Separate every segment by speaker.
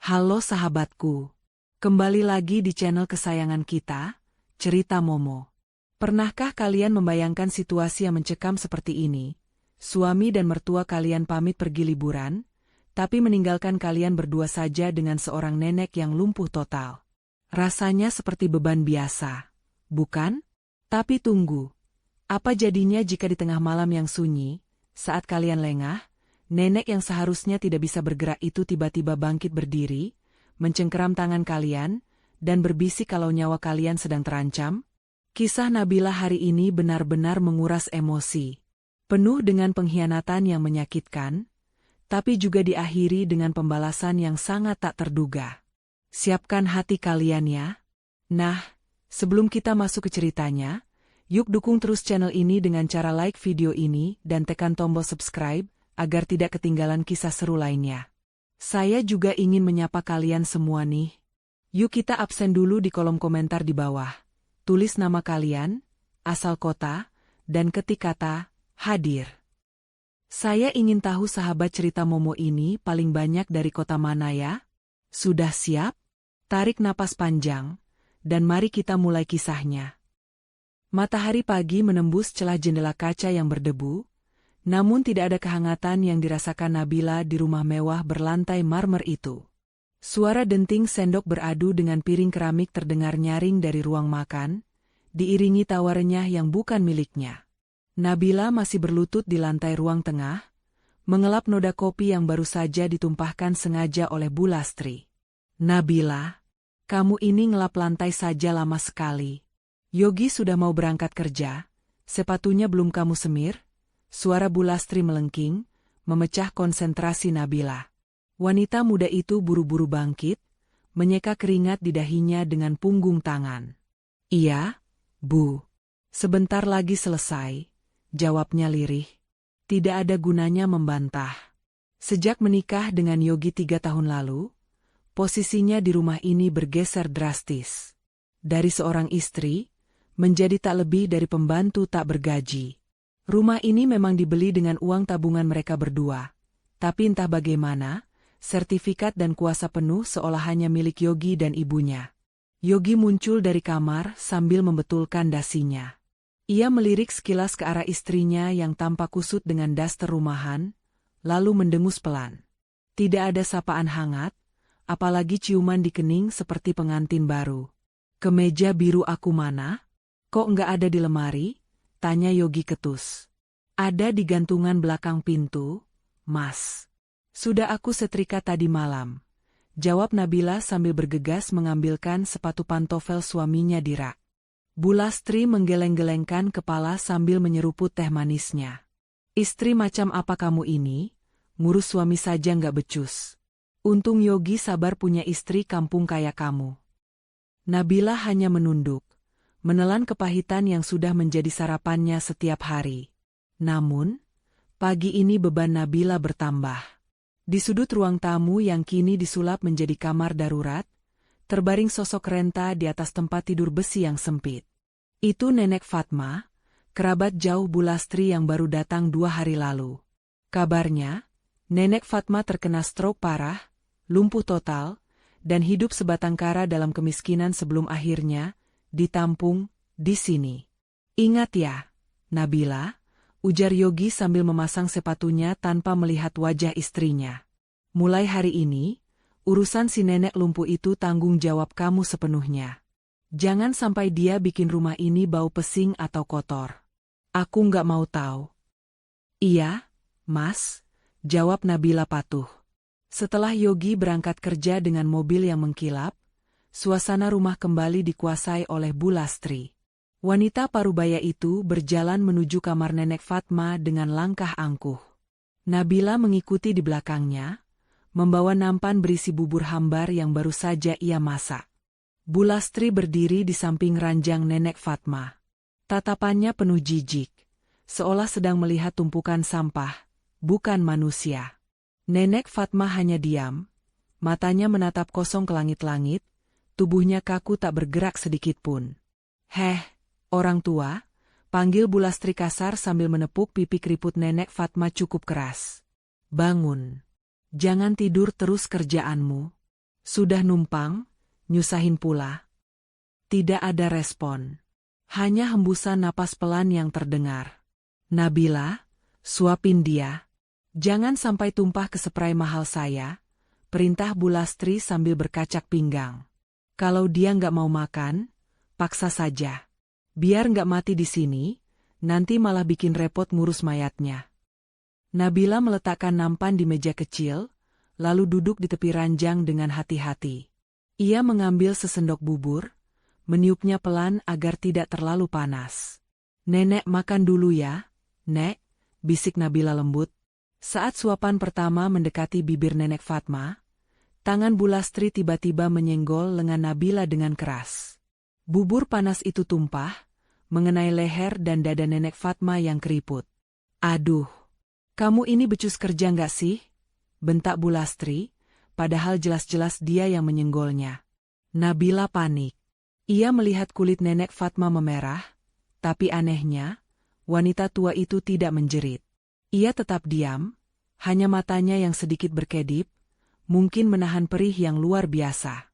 Speaker 1: Halo sahabatku, kembali lagi di channel kesayangan kita, Cerita Momo. Pernahkah kalian membayangkan situasi yang mencekam seperti ini? Suami dan mertua kalian pamit pergi liburan, tapi meninggalkan kalian berdua saja dengan seorang nenek yang lumpuh total. Rasanya seperti beban biasa, bukan? Tapi tunggu, apa jadinya jika di tengah malam yang sunyi, saat kalian lengah, nenek yang seharusnya tidak bisa bergerak itu tiba-tiba bangkit berdiri, mencengkeram tangan kalian, dan berbisik kalau nyawa kalian sedang terancam? Kisah Nabila hari ini benar-benar menguras emosi. Penuh dengan pengkhianatan yang menyakitkan, tapi juga diakhiri dengan pembalasan yang sangat tak terduga. Siapkan hati kalian ya. Nah, sebelum kita masuk ke ceritanya, yuk dukung terus channel ini dengan cara like video ini dan tekan tombol subscribe, agar tidak ketinggalan kisah seru lainnya. Saya juga ingin menyapa kalian semua nih. Yuk kita absen dulu di kolom komentar di bawah. Tulis nama kalian, asal kota, dan ketik kata, hadir. Saya ingin tahu sahabat cerita Momo ini paling banyak dari kota mana ya? Sudah siap? Tarik napas panjang, dan mari kita mulai kisahnya. Matahari pagi menembus celah jendela kaca yang berdebu, namun tidak ada kehangatan yang dirasakan Nabila di rumah mewah berlantai marmer itu. Suara denting sendok beradu dengan piring keramik terdengar nyaring dari ruang makan, diiringi tawa renyah yang bukan miliknya. Nabila masih berlutut di lantai ruang tengah, mengelap noda kopi yang baru saja ditumpahkan sengaja oleh Bu Lastri. Nabila, kamu ini ngelap lantai saja lama sekali. Yogi sudah mau berangkat kerja, sepatunya belum kamu semir? Suara Bu Lastri melengking, memecah konsentrasi Nabila. Wanita muda itu buru-buru bangkit, menyeka keringat di dahinya dengan punggung tangan. Iya, Bu. Sebentar lagi selesai, jawabnya lirih. Tidak ada gunanya membantah. Sejak menikah dengan Yogi 3 tahun lalu, posisinya di rumah ini bergeser drastis. Dari seorang istri, menjadi tak lebih dari pembantu tak bergaji. Rumah ini memang dibeli dengan uang tabungan mereka berdua. Tapi entah bagaimana, sertifikat dan kuasa penuh seolah hanya milik Yogi dan ibunya. Yogi muncul dari kamar sambil membetulkan dasinya. Ia melirik sekilas ke arah istrinya yang tampak kusut dengan daster rumahan, lalu mendengus pelan. Tidak ada sapaan hangat, apalagi ciuman di kening seperti pengantin baru. Kemeja biru aku mana? Kok nggak ada di lemari? Tanya Yogi ketus. Ada di gantungan belakang pintu, Mas. Sudah aku setrika tadi malam. Jawab Nabila sambil bergegas mengambilkan sepatu pantofel suaminya di rak. Bu Lastri menggeleng-gelengkan kepala sambil menyeruput teh manisnya. Istri macam apa kamu ini? Ngurus suami saja nggak becus. Untung Yogi sabar punya istri kampung kayak kamu. Nabila hanya menunduk, menelan kepahitan yang sudah menjadi sarapannya setiap hari. Namun, pagi ini beban Nabila bertambah. Di sudut ruang tamu yang kini disulap menjadi kamar darurat, terbaring sosok renta di atas tempat tidur besi yang sempit. Itu Nenek Fatma, kerabat jauh Bu Lastri yang baru datang 2 hari lalu. Kabarnya, Nenek Fatma terkena stroke parah, lumpuh total, dan hidup sebatang kara dalam kemiskinan sebelum akhirnya ditampung di sini. Ingat ya, Nabila, ujar Yogi sambil memasang sepatunya tanpa melihat wajah istrinya. Mulai hari ini, urusan si nenek lumpuh itu tanggung jawab kamu sepenuhnya. Jangan sampai dia bikin rumah ini bau pesing atau kotor. Aku nggak mau tahu. Iya, Mas, jawab Nabila patuh. Setelah Yogi berangkat kerja dengan mobil yang mengkilap, suasana rumah kembali dikuasai oleh Bu Lastri. Wanita parubaya itu berjalan menuju kamar Nenek Fatma dengan langkah angkuh. Nabila mengikuti di belakangnya, membawa nampan berisi bubur hambar yang baru saja ia masak. Bu Lastri berdiri di samping ranjang Nenek Fatma. Tatapannya penuh jijik, seolah sedang melihat tumpukan sampah, bukan manusia. Nenek Fatma hanya diam, matanya menatap kosong ke langit-langit, tubuhnya kaku tak bergerak sedikitpun. Heh, orang tua, panggil Bu Lastri kasar sambil menepuk pipi keriput Nenek Fatma cukup keras. Bangun. Jangan tidur terus kerjaanmu. Sudah numpang, nyusahin pula. Tidak ada respon. Hanya hembusan napas pelan yang terdengar. Nabila, suapin dia. Jangan sampai tumpah ke spray mahal saya, perintah Bu Lastri sambil berkacak pinggang. Kalau dia nggak mau makan, paksa saja. Biar nggak mati di sini, nanti malah bikin repot ngurus mayatnya. Nabila meletakkan nampan di meja kecil, lalu duduk di tepi ranjang dengan hati-hati. Ia mengambil sesendok bubur, meniupnya pelan agar tidak terlalu panas. Nenek makan dulu ya, Nek, bisik Nabila lembut. Saat suapan pertama mendekati bibir Nenek Fatma, tangan Bu Lastri tiba-tiba menyenggol lengan Nabila dengan keras. Bubur panas itu tumpah, mengenai leher dan dada Nenek Fatma yang keriput. Aduh, kamu ini becus kerja nggak sih? Bentak Bu Lastri, padahal jelas-jelas dia yang menyenggolnya. Nabila panik. Ia melihat kulit Nenek Fatma memerah, tapi anehnya, wanita tua itu tidak menjerit. Ia tetap diam, hanya matanya yang sedikit berkedip, mungkin menahan perih yang luar biasa.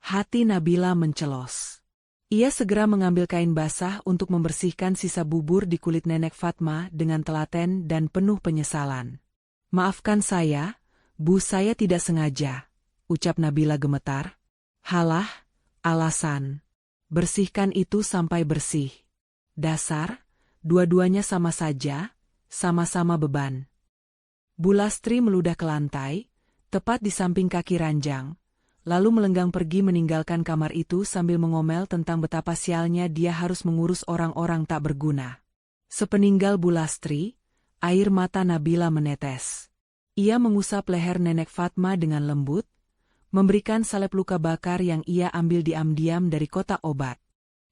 Speaker 1: Hati Nabila mencelos. Ia segera mengambil kain basah untuk membersihkan sisa bubur di kulit Nenek Fatma dengan telaten dan penuh penyesalan. Maafkan saya, Bu, saya tidak sengaja, ucap Nabila gemetar. Halah, alasan. Bersihkan itu sampai bersih. Dasar, dua-duanya sama saja, sama-sama beban. Bu Lastri meludah ke lantai, tepat di samping kaki ranjang, lalu melenggang pergi meninggalkan kamar itu sambil mengomel tentang betapa sialnya dia harus mengurus orang-orang tak berguna. Sepeninggal Bu Lastri, air mata Nabila menetes. Ia mengusap leher Nenek Fatma dengan lembut, memberikan salep luka bakar yang ia ambil diam-diam dari kotak obat.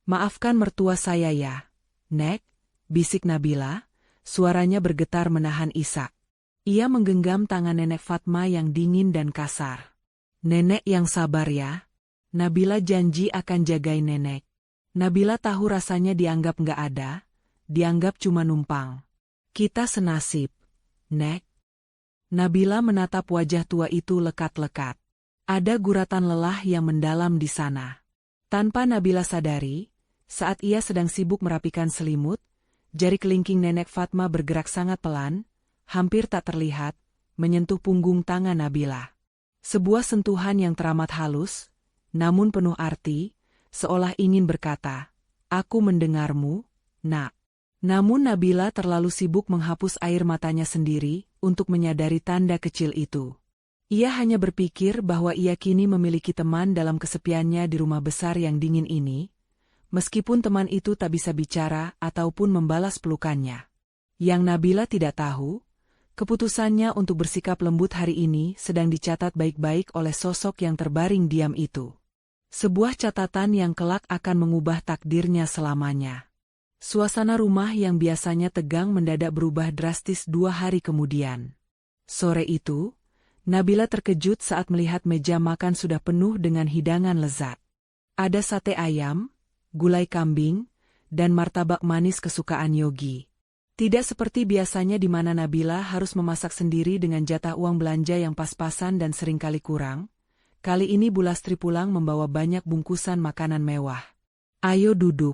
Speaker 1: Maafkan mertua saya ya, Nek, bisik Nabila, suaranya bergetar menahan isak. Ia menggenggam tangan Nenek Fatma yang dingin dan kasar. Nenek yang sabar ya. Nabila janji akan jagain Nenek. Nabila tahu rasanya dianggap nggak ada, dianggap cuma numpang. Kita senasib, Nek. Nabila menatap wajah tua itu lekat-lekat. Ada guratan lelah yang mendalam di sana. Tanpa Nabila sadari, saat ia sedang sibuk merapikan selimut, jari kelingking Nenek Fatma bergerak sangat pelan, hampir tak terlihat, menyentuh punggung tangan Nabila. Sebuah sentuhan yang teramat halus, namun penuh arti, seolah ingin berkata, "Aku mendengarmu, Nak." Namun Nabila terlalu sibuk menghapus air matanya sendiri untuk menyadari tanda kecil itu. Ia hanya berpikir bahwa ia kini memiliki teman dalam kesepiannya di rumah besar yang dingin ini, meskipun teman itu tak bisa bicara ataupun membalas pelukannya. Yang Nabila tidak tahu, keputusannya untuk bersikap lembut hari ini sedang dicatat baik-baik oleh sosok yang terbaring diam itu. Sebuah catatan yang kelak akan mengubah takdirnya selamanya. Suasana rumah yang biasanya tegang mendadak berubah drastis 2 hari kemudian. Sore itu, Nabila terkejut saat melihat meja makan sudah penuh dengan hidangan lezat. Ada sate ayam, gulai kambing, dan martabak manis kesukaan Yogi. Tidak seperti biasanya di mana Nabila harus memasak sendiri dengan jatah uang belanja yang pas-pasan dan seringkali kurang. Kali ini Bu Lastri pulang membawa banyak bungkusan makanan mewah. Ayo duduk,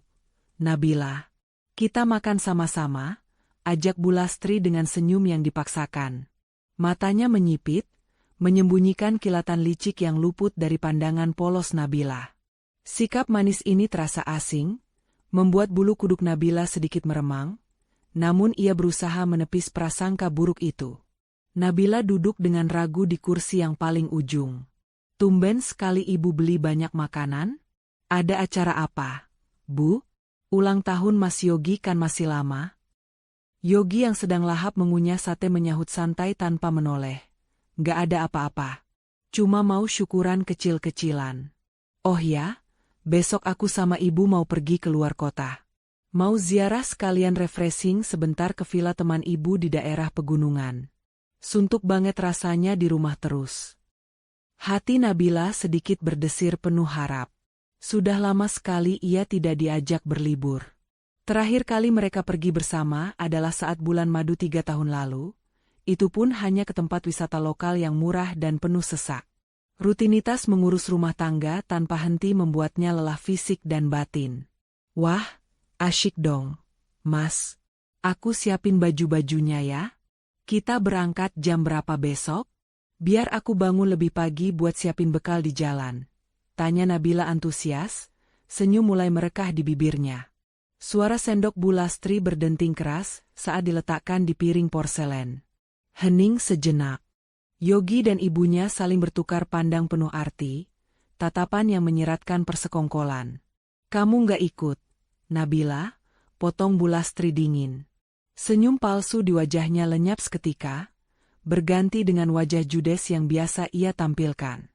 Speaker 1: Nabila. Kita makan sama-sama, ajak Bu Lastri dengan senyum yang dipaksakan. Matanya menyipit, menyembunyikan kilatan licik yang luput dari pandangan polos Nabila. Sikap manis ini terasa asing, membuat bulu kuduk Nabila sedikit meremang, namun ia berusaha menepis prasangka buruk itu. Nabila duduk dengan ragu di kursi yang paling ujung. Tumben sekali ibu beli banyak makanan? Ada acara apa, Bu? Ulang tahun Mas Yogi kan masih lama? Yogi yang sedang lahap mengunyah sate menyahut santai tanpa menoleh. Gak ada apa-apa. Cuma mau syukuran kecil-kecilan. Oh ya, besok aku sama ibu mau pergi keluar kota. Mau ziarah sekalian refreshing sebentar ke villa teman ibu di daerah pegunungan. Suntuk banget rasanya di rumah terus. Hati Nabila sedikit berdesir penuh harap. Sudah lama sekali ia tidak diajak berlibur. Terakhir kali mereka pergi bersama adalah saat bulan madu 3 tahun lalu, itu pun hanya ke tempat wisata lokal yang murah dan penuh sesak. Rutinitas mengurus rumah tangga tanpa henti membuatnya lelah fisik dan batin. Wah, asyik dong, Mas. Aku siapin baju-bajunya ya. Kita berangkat jam berapa besok? Biar aku bangun lebih pagi buat siapin bekal di jalan. Tanya Nabila antusias, senyum mulai merekah di bibirnya. Suara sendok Bu Lastri berdenting keras saat diletakkan di piring porselen. Hening sejenak. Yogi dan ibunya saling bertukar pandang penuh arti, tatapan yang menyiratkan persekongkolan. Kamu nggak ikut, Nabila, potong Bu Lastri dingin. Senyum palsu di wajahnya lenyap seketika, berganti dengan wajah judes yang biasa ia tampilkan.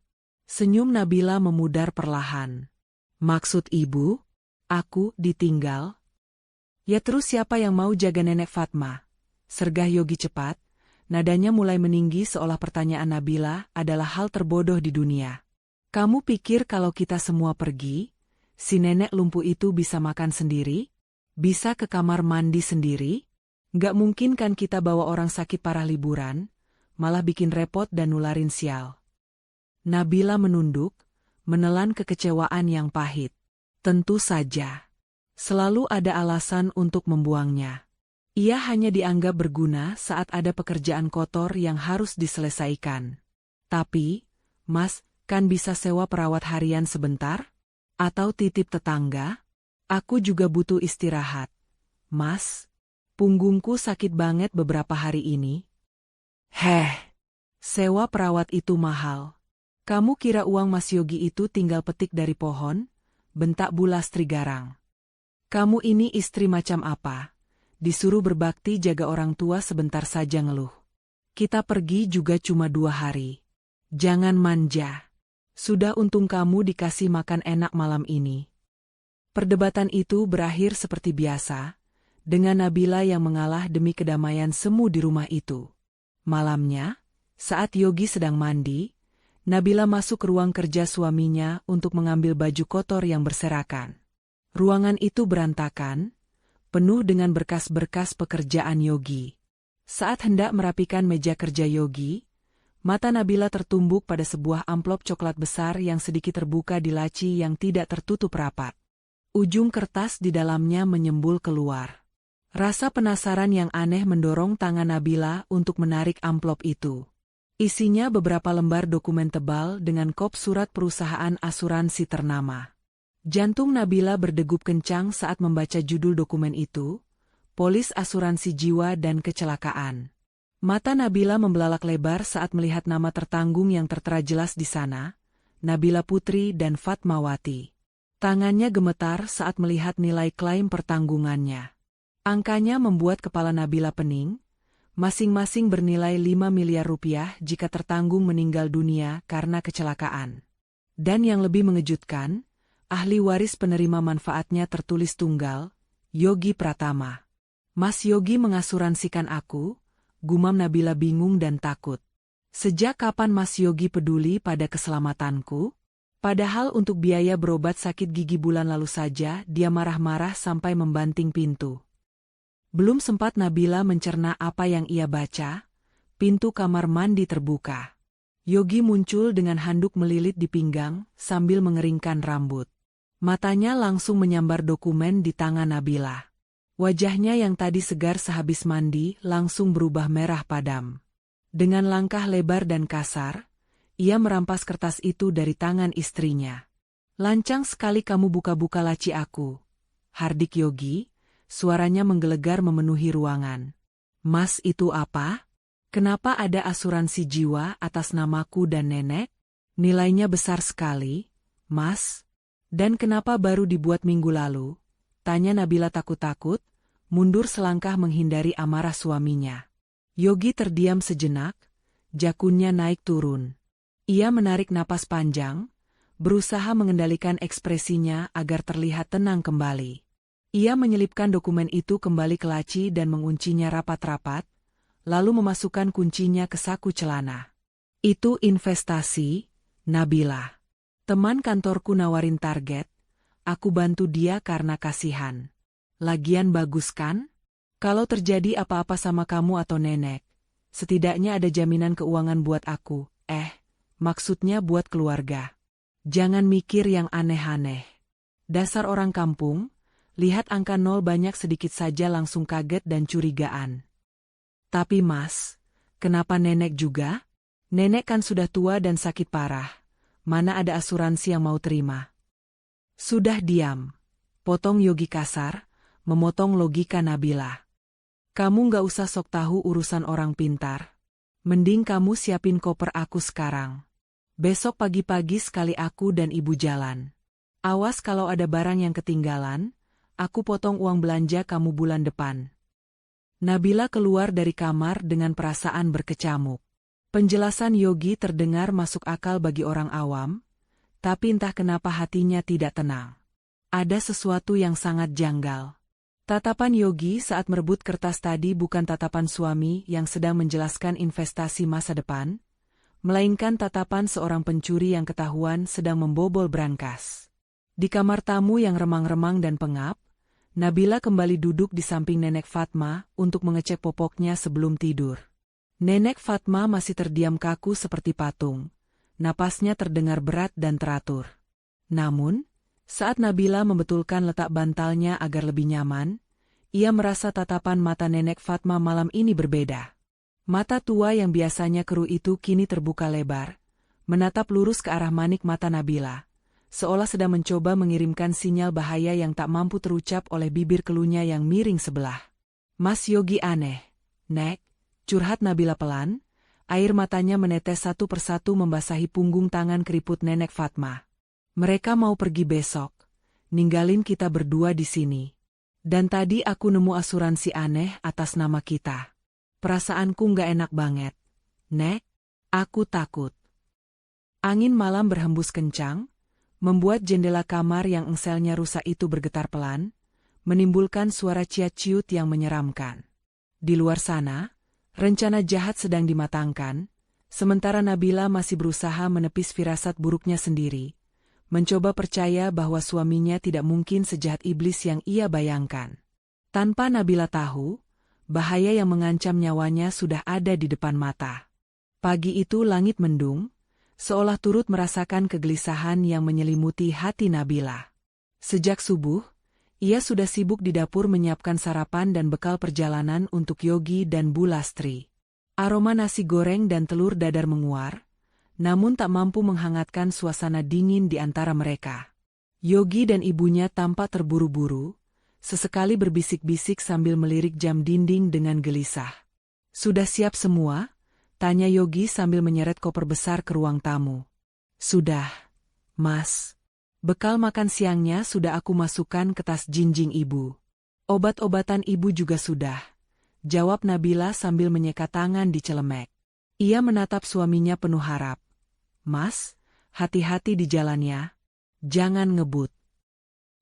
Speaker 1: Senyum Nabila memudar perlahan. Maksud ibu? Aku ditinggal? Ya terus siapa yang mau jaga nenek Fatma? Sergah Yogi cepat. Nadanya mulai meninggi seolah pertanyaan Nabila adalah hal terbodoh di dunia. Kamu pikir kalau kita semua pergi, si nenek lumpuh itu bisa makan sendiri? Bisa ke kamar mandi sendiri? Nggak mungkin kan kita bawa orang sakit parah liburan, malah bikin repot dan nularin sial. Nabila menunduk, menelan kekecewaan yang pahit. Tentu saja. Selalu ada alasan untuk membuangnya. Ia hanya dianggap berguna saat ada pekerjaan kotor yang harus diselesaikan. Tapi, Mas, kan bisa sewa perawat harian sebentar? Atau titip tetangga? Aku juga butuh istirahat. Mas, punggungku sakit banget beberapa hari ini. Heh, sewa perawat itu mahal. Kamu kira uang Mas Yogi itu tinggal petik dari pohon? Bentak Bu Lastri garang. Kamu ini istri macam apa? Disuruh berbakti jaga orang tua sebentar saja ngeluh. Kita pergi juga cuma 2 hari. Jangan manja. Sudah untung kamu dikasih makan enak malam ini. Perdebatan itu berakhir seperti biasa, dengan Nabila yang mengalah demi kedamaian semu di rumah itu. Malamnya, saat Yogi sedang mandi, Nabila masuk ke ruang kerja suaminya untuk mengambil baju kotor yang berserakan. Ruangan itu berantakan, penuh dengan berkas-berkas pekerjaan Yogi. Saat hendak merapikan meja kerja Yogi, mata Nabila tertumbuk pada sebuah amplop coklat besar yang sedikit terbuka di laci yang tidak tertutup rapat. Ujung kertas di dalamnya menyembul keluar. Rasa penasaran yang aneh mendorong tangan Nabila untuk menarik amplop itu. Isinya beberapa lembar dokumen tebal dengan kop surat perusahaan asuransi ternama. Jantung Nabila berdegup kencang saat membaca judul dokumen itu, Polis Asuransi Jiwa dan Kecelakaan. Mata Nabila membelalak lebar saat melihat nama tertanggung yang tertera jelas di sana, Nabila Putri dan Fatmawati. Tangannya gemetar saat melihat nilai klaim pertanggungannya. Angkanya membuat kepala Nabila pening, masing-masing bernilai 5 miliar rupiah jika tertanggung meninggal dunia karena kecelakaan. Dan yang lebih mengejutkan, ahli waris penerima manfaatnya tertulis tunggal, Yogi Pratama. Mas Yogi mengasuransikan aku, gumam Nabila bingung dan takut. Sejak kapan Mas Yogi peduli pada keselamatanku? Padahal untuk biaya berobat sakit gigi bulan lalu saja dia marah-marah sampai membanting pintu. Belum sempat Nabila mencerna apa yang ia baca, pintu kamar mandi terbuka. Yogi muncul dengan handuk melilit di pinggang sambil mengeringkan rambut. Matanya langsung menyambar dokumen di tangan Nabila. Wajahnya yang tadi segar sehabis mandi langsung berubah merah padam. Dengan langkah lebar dan kasar, ia merampas kertas itu dari tangan istrinya. Lancang sekali kamu buka-buka laci aku. Hardik Yogi, suaranya menggelegar memenuhi ruangan. Mas itu apa? Kenapa ada asuransi jiwa atas namaku dan nenek? Nilainya besar sekali, Mas. Dan kenapa baru dibuat minggu lalu? Tanya Nabila takut-takut, mundur selangkah menghindari amarah suaminya. Yogi terdiam sejenak, jakunnya naik turun. Ia menarik napas panjang, berusaha mengendalikan ekspresinya agar terlihat tenang kembali. Ia menyelipkan dokumen itu kembali ke laci dan menguncinya rapat-rapat, lalu memasukkan kuncinya ke saku celana. Itu investasi, Nabila. Teman kantorku nawarin target, aku bantu dia karena kasihan. Lagian bagus kan? Kalau terjadi apa-apa sama kamu atau nenek, setidaknya ada jaminan keuangan buat aku. maksudnya buat keluarga. Jangan mikir yang aneh-aneh. Dasar orang kampung, lihat angka 0 banyak sedikit saja langsung kaget dan curigaan. Tapi Mas, kenapa nenek juga? Nenek kan sudah tua dan sakit parah. Mana ada asuransi yang mau terima? Sudah diam. Potong Yogi kasar, memotong logika Nabila. Kamu nggak usah sok tahu urusan orang pintar. Mending kamu siapin koper aku sekarang. Besok pagi-pagi sekali aku dan ibu jalan. Awas kalau ada barang yang ketinggalan, aku potong uang belanja kamu bulan depan. Nabila keluar dari kamar dengan perasaan berkecamuk. Penjelasan Yogi terdengar masuk akal bagi orang awam, tapi entah kenapa hatinya tidak tenang. Ada sesuatu yang sangat janggal. Tatapan Yogi saat merebut kertas tadi bukan tatapan suami yang sedang menjelaskan investasi masa depan, melainkan tatapan seorang pencuri yang ketahuan sedang membobol brankas. Di kamar tamu yang remang-remang dan pengap, Nabila kembali duduk di samping Nenek Fatma untuk mengecek popoknya sebelum tidur. Nenek Fatma masih terdiam kaku seperti patung. Napasnya terdengar berat dan teratur. Namun, saat Nabila membetulkan letak bantalnya agar lebih nyaman, ia merasa tatapan mata Nenek Fatma malam ini berbeda. Mata tua yang biasanya keruh itu kini terbuka lebar, menatap lurus ke arah manik mata Nabila, seolah sedang mencoba mengirimkan sinyal bahaya yang tak mampu terucap oleh bibir keluhnya yang miring sebelah. Mas Yogi aneh, Nek. Curhat Nabila pelan, air matanya menetes satu persatu membasahi punggung tangan keriput Nenek Fatma. Mereka mau pergi besok, ninggalin kita berdua di sini. Dan tadi aku nemu asuransi aneh atas nama kita. Perasaanku nggak enak banget. Nek, aku takut. Angin malam berhembus kencang, membuat jendela kamar yang engselnya rusak itu bergetar pelan, menimbulkan suara ciat-ciut yang menyeramkan. Di luar sana, rencana jahat sedang dimatangkan, sementara Nabila masih berusaha menepis firasat buruknya sendiri, mencoba percaya bahwa suaminya tidak mungkin sejahat iblis yang ia bayangkan. Tanpa Nabila tahu, bahaya yang mengancam nyawanya sudah ada di depan mata. Pagi itu langit mendung, seolah turut merasakan kegelisahan yang menyelimuti hati Nabila. Sejak subuh, ia sudah sibuk di dapur menyiapkan sarapan dan bekal perjalanan untuk Yogi dan Bu Lastri. Aroma nasi goreng dan telur dadar menguar, namun tak mampu menghangatkan suasana dingin di antara mereka. Yogi dan ibunya tampak terburu-buru, sesekali berbisik-bisik sambil melirik jam dinding dengan gelisah. Sudah siap semua? Tanya Yogi sambil menyeret koper besar ke ruang tamu. Sudah, Mas. Bekal makan siangnya sudah aku masukkan ke tas jinjing ibu. Obat-obatan ibu juga sudah, jawab Nabila sambil menyeka tangan di celemek. Ia menatap suaminya penuh harap. Mas, hati-hati di jalannya. Jangan ngebut.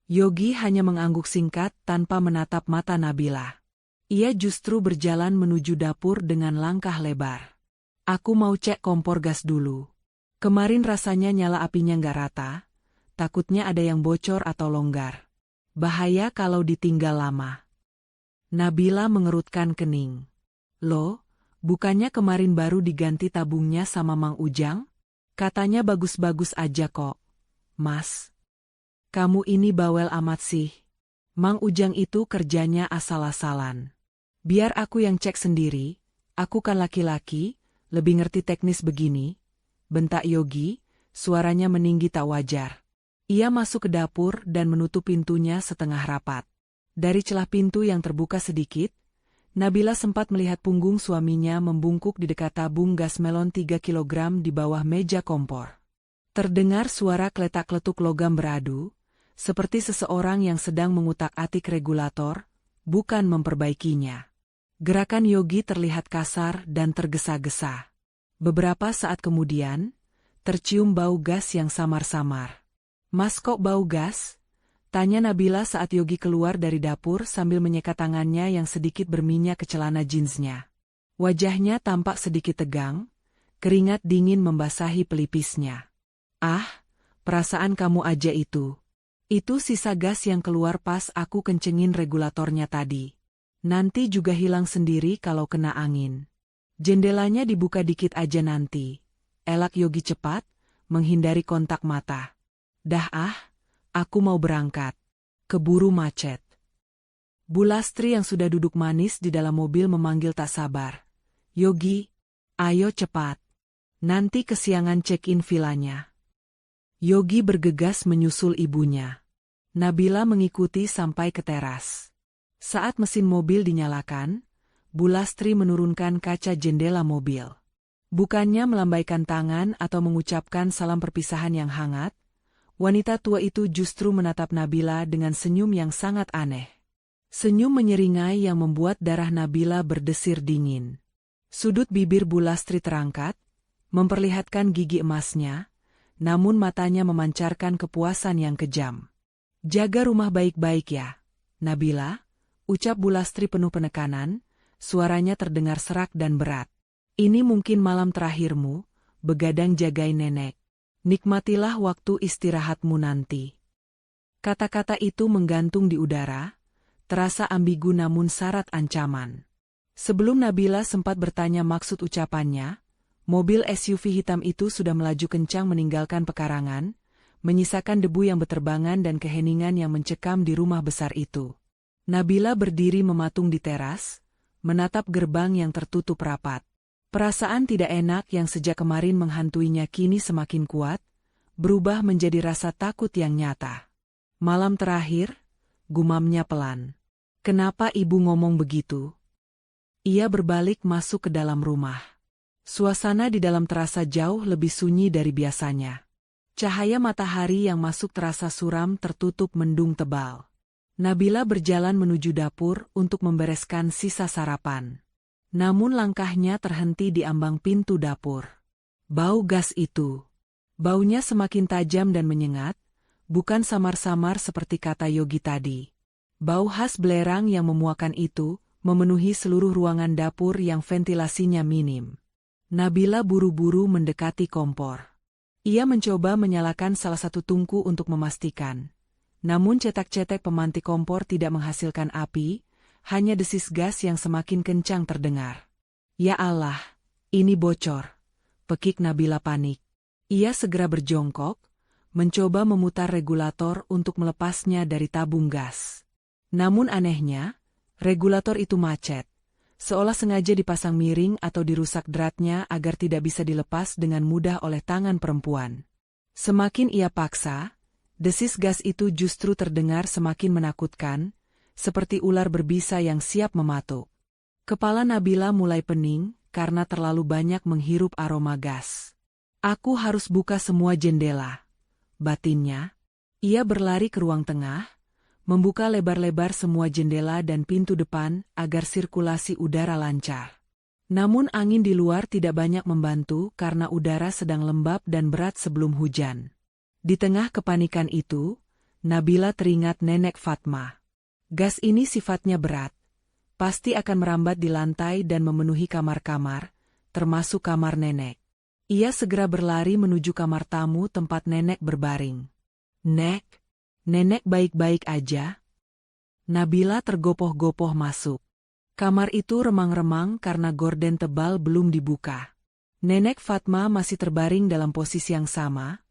Speaker 1: Yogi hanya mengangguk singkat tanpa menatap mata Nabila. Ia justru berjalan menuju dapur dengan langkah lebar. Aku mau cek kompor gas dulu. Kemarin rasanya nyala apinya nggak rata. Takutnya ada yang bocor atau longgar. Bahaya kalau ditinggal lama. Nabila mengerutkan kening. Loh, bukannya kemarin baru diganti tabungnya sama Mang Ujang? Katanya bagus-bagus aja kok. Mas, kamu ini bawel amat sih. Mang Ujang itu kerjanya asal-asalan. Biar aku yang cek sendiri, aku kan laki-laki, lebih ngerti teknis begini. Bentak Yogi, suaranya meninggi tak wajar. Ia masuk ke dapur dan menutup pintunya setengah rapat. Dari celah pintu yang terbuka sedikit, Nabila sempat melihat punggung suaminya membungkuk di dekat tabung gas melon 3 kg di bawah meja kompor. Terdengar suara kletak-kletuk logam beradu, seperti seseorang yang sedang mengutak-atik regulator, bukan memperbaikinya. Gerakan Yogi terlihat kasar dan tergesa-gesa. Beberapa saat kemudian, tercium bau gas yang samar-samar. Mas, kok bau gas? Tanya Nabila saat Yogi keluar dari dapur sambil menyeka tangannya yang sedikit berminyak ke celana jeansnya. Wajahnya tampak sedikit tegang, keringat dingin membasahi pelipisnya. Ah, perasaan kamu aja itu. Itu sisa gas yang keluar pas aku kencengin regulatornya tadi. Nanti juga hilang sendiri kalau kena angin. Jendelanya dibuka dikit aja nanti. elak Yogi cepat, menghindari kontak mata. Dah aku mau berangkat. Keburu macet. Bu Lastri yang sudah duduk manis di dalam mobil memanggil tak sabar. Yogi, ayo cepat. Nanti kesiangan check-in villanya. Yogi bergegas menyusul ibunya. Nabila mengikuti sampai ke teras. Saat mesin mobil dinyalakan, Bu Lastri menurunkan kaca jendela mobil. Bukannya melambaikan tangan atau mengucapkan salam perpisahan yang hangat, wanita tua itu justru menatap Nabila dengan senyum yang sangat aneh. Senyum menyeringai yang membuat darah Nabila berdesir dingin. Sudut bibir Bu Lastri terangkat, memperlihatkan gigi emasnya, namun matanya memancarkan kepuasan yang kejam. Jaga rumah baik-baik ya, Nabila, ucap Bu Lastri penuh penekanan, suaranya terdengar serak dan berat. Ini mungkin malam terakhirmu, begadang jagain nenek. Nikmatilah waktu istirahatmu nanti. Kata-kata itu menggantung di udara, terasa ambigu namun syarat ancaman. Sebelum Nabila sempat bertanya maksud ucapannya, mobil SUV hitam itu sudah melaju kencang meninggalkan pekarangan, menyisakan debu yang beterbangan dan keheningan yang mencekam di rumah besar itu. Nabila berdiri mematung di teras, menatap gerbang yang tertutup rapat. Perasaan tidak enak yang sejak kemarin menghantuinya kini semakin kuat, berubah menjadi rasa takut yang nyata. Malam terakhir, gumamnya pelan. Kenapa ibu ngomong begitu? Ia berbalik masuk ke dalam rumah. Suasana di dalam terasa jauh lebih sunyi dari biasanya. Cahaya matahari yang masuk terasa suram tertutup mendung tebal. Nabila berjalan menuju dapur untuk membereskan sisa sarapan. Namun langkahnya terhenti di ambang pintu dapur. Bau gas itu. Baunya semakin tajam dan menyengat, bukan samar-samar seperti kata Yogi tadi. Bau khas belerang yang memuakan itu memenuhi seluruh ruangan dapur yang ventilasinya minim. Nabila buru-buru mendekati kompor. Ia mencoba menyalakan salah satu tungku untuk memastikan. Namun cetak-cetek pemantik kompor tidak menghasilkan api, hanya desis gas yang semakin kencang terdengar. Ya Allah, ini bocor. Pekik Nabila panik. Ia segera berjongkok, mencoba memutar regulator untuk melepasnya dari tabung gas. Namun anehnya, regulator itu macet. Seolah sengaja dipasang miring atau dirusak dratnya agar tidak bisa dilepas dengan mudah oleh tangan perempuan. Semakin ia paksa, desis gas itu justru terdengar semakin menakutkan, seperti ular berbisa yang siap mematuk. Kepala Nabila mulai pening karena terlalu banyak menghirup aroma gas. Aku harus buka semua jendela, batinnya. Ia berlari ke ruang tengah, membuka lebar-lebar semua jendela dan pintu depan agar sirkulasi udara lancar. Namun angin di luar tidak banyak membantu karena udara sedang lembab dan berat sebelum hujan. Di tengah kepanikan itu, Nabila teringat nenek Fatma. Gas ini sifatnya berat. Pasti akan merambat di lantai dan memenuhi kamar-kamar, termasuk kamar nenek. Ia segera berlari menuju kamar tamu tempat nenek berbaring. Nek, nenek baik-baik aja? Nabila tergopoh-gopoh masuk. Kamar itu remang-remang karena gorden tebal belum dibuka. Nenek Fatma masih terbaring dalam posisi yang sama,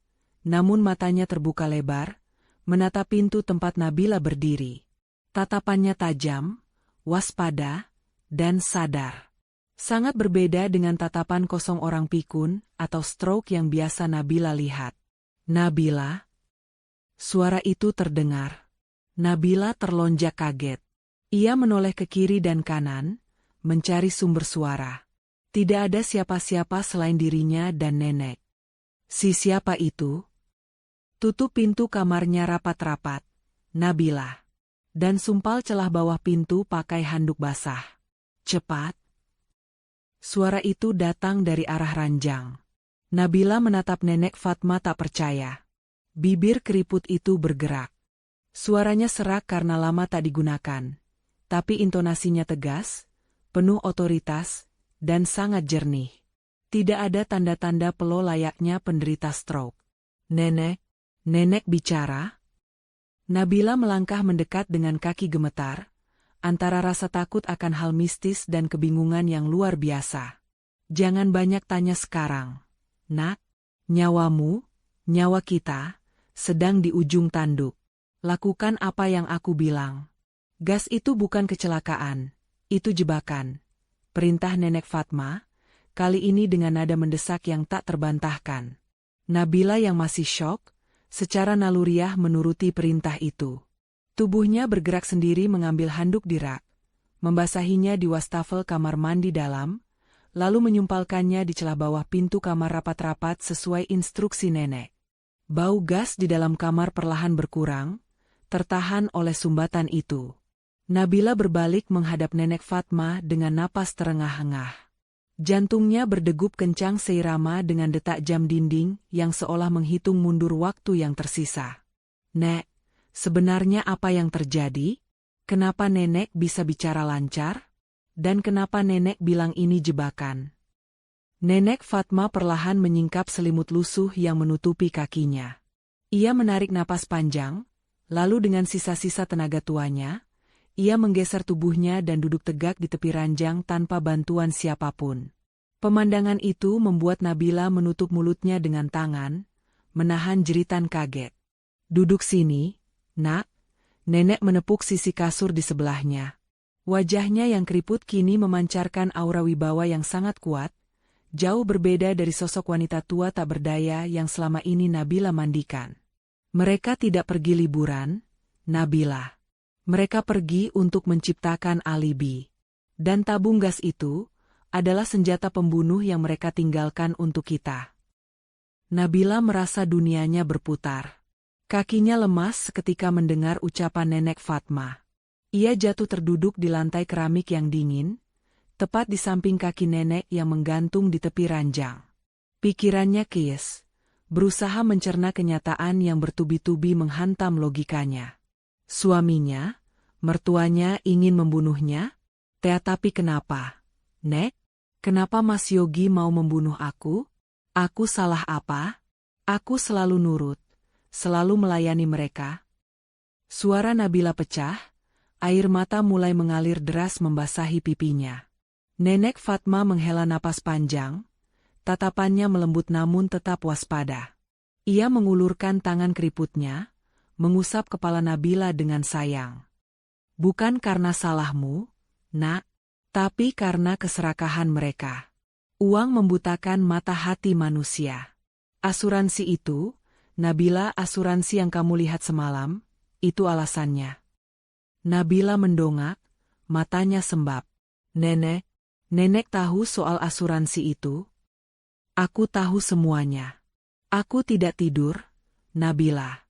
Speaker 1: namun matanya terbuka lebar, menatap pintu tempat Nabila berdiri. Tatapannya tajam, waspada, dan sadar. Sangat berbeda dengan tatapan kosong orang pikun atau stroke yang biasa Nabila lihat. Nabila? Suara itu terdengar. Nabila terlonjak kaget. Ia menoleh ke kiri dan kanan, mencari sumber suara. Tidak ada siapa-siapa selain dirinya dan nenek. Si siapa itu? Tutup pintu kamarnya rapat-rapat, Nabila. Dan sumpal celah bawah pintu pakai handuk basah. Cepat. Suara itu datang dari arah ranjang. Nabila menatap nenek Fatma tak percaya. Bibir keriput itu bergerak. Suaranya serak karena lama tak digunakan, tapi intonasinya tegas, penuh otoritas, dan sangat jernih. Tidak ada tanda-tanda pelo layaknya penderita stroke. Nenek bicara? Nabila melangkah mendekat dengan kaki gemetar, antara rasa takut akan hal mistis dan kebingungan yang luar biasa. Jangan banyak tanya sekarang, Nak, nyawamu, nyawa kita, sedang di ujung tanduk. Lakukan apa yang aku bilang. Gas itu bukan kecelakaan, itu jebakan. Perintah Nenek Fatma, kali ini dengan nada mendesak yang tak terbantahkan. Nabila yang masih syok, secara naluriah menuruti perintah itu. Tubuhnya bergerak sendiri mengambil handuk di rak, membasahinya di wastafel kamar mandi dalam, lalu menyumpalkannya di celah bawah pintu kamar rapat-rapat sesuai instruksi nenek. Bau gas di dalam kamar perlahan berkurang, tertahan oleh sumbatan itu. Nabila berbalik menghadap Nenek Fatma dengan napas terengah-engah. Jantungnya berdegup kencang seirama dengan detak jam dinding yang seolah menghitung mundur waktu yang tersisa. Nek, sebenarnya apa yang terjadi? Kenapa nenek bisa bicara lancar? Dan kenapa nenek bilang ini jebakan? Nenek Fatma perlahan menyingkap selimut lusuh yang menutupi kakinya. Ia menarik napas panjang, lalu dengan sisa-sisa tenaga tuanya, ia menggeser tubuhnya dan duduk tegak di tepi ranjang tanpa bantuan siapapun. Pemandangan itu membuat Nabila menutup mulutnya dengan tangan, menahan jeritan kaget. Duduk sini, nak. Nenek menepuk sisi kasur di sebelahnya. Wajahnya yang keriput kini memancarkan aura wibawa yang sangat kuat, jauh berbeda dari sosok wanita tua tak berdaya yang selama ini Nabila mandikan. Mereka tidak pergi liburan, Nabila. Mereka pergi untuk menciptakan alibi. Dan tabung gas itu adalah senjata pembunuh yang mereka tinggalkan untuk kita. Nabila merasa dunianya berputar. Kakinya lemas seketika mendengar ucapan Nenek Fatma. Ia jatuh terduduk di lantai keramik yang dingin, tepat di samping kaki nenek yang menggantung di tepi ranjang. Pikirannya kies, berusaha mencerna kenyataan yang bertubi-tubi menghantam logikanya. Suaminya, mertuanya ingin membunuhnya? Tetapi kenapa? Nek, kenapa Mas Yogi mau membunuh aku? Aku salah apa? Aku selalu nurut, selalu melayani mereka. Suara Nabila pecah, air mata mulai mengalir deras membasahi pipinya. Nenek Fatma menghela napas panjang, tatapannya melembut namun tetap waspada. Ia mengulurkan tangan keriputnya, mengusap kepala Nabila dengan sayang. Bukan karena salahmu, nak, tapi karena keserakahan mereka. Uang membutakan mata hati manusia. Asuransi itu, Nabila, asuransi yang kamu lihat semalam, itu alasannya. Nabila mendongak, matanya sembab. Nenek, nenek tahu soal asuransi itu? Aku tahu semuanya. Aku tidak tidur, Nabila.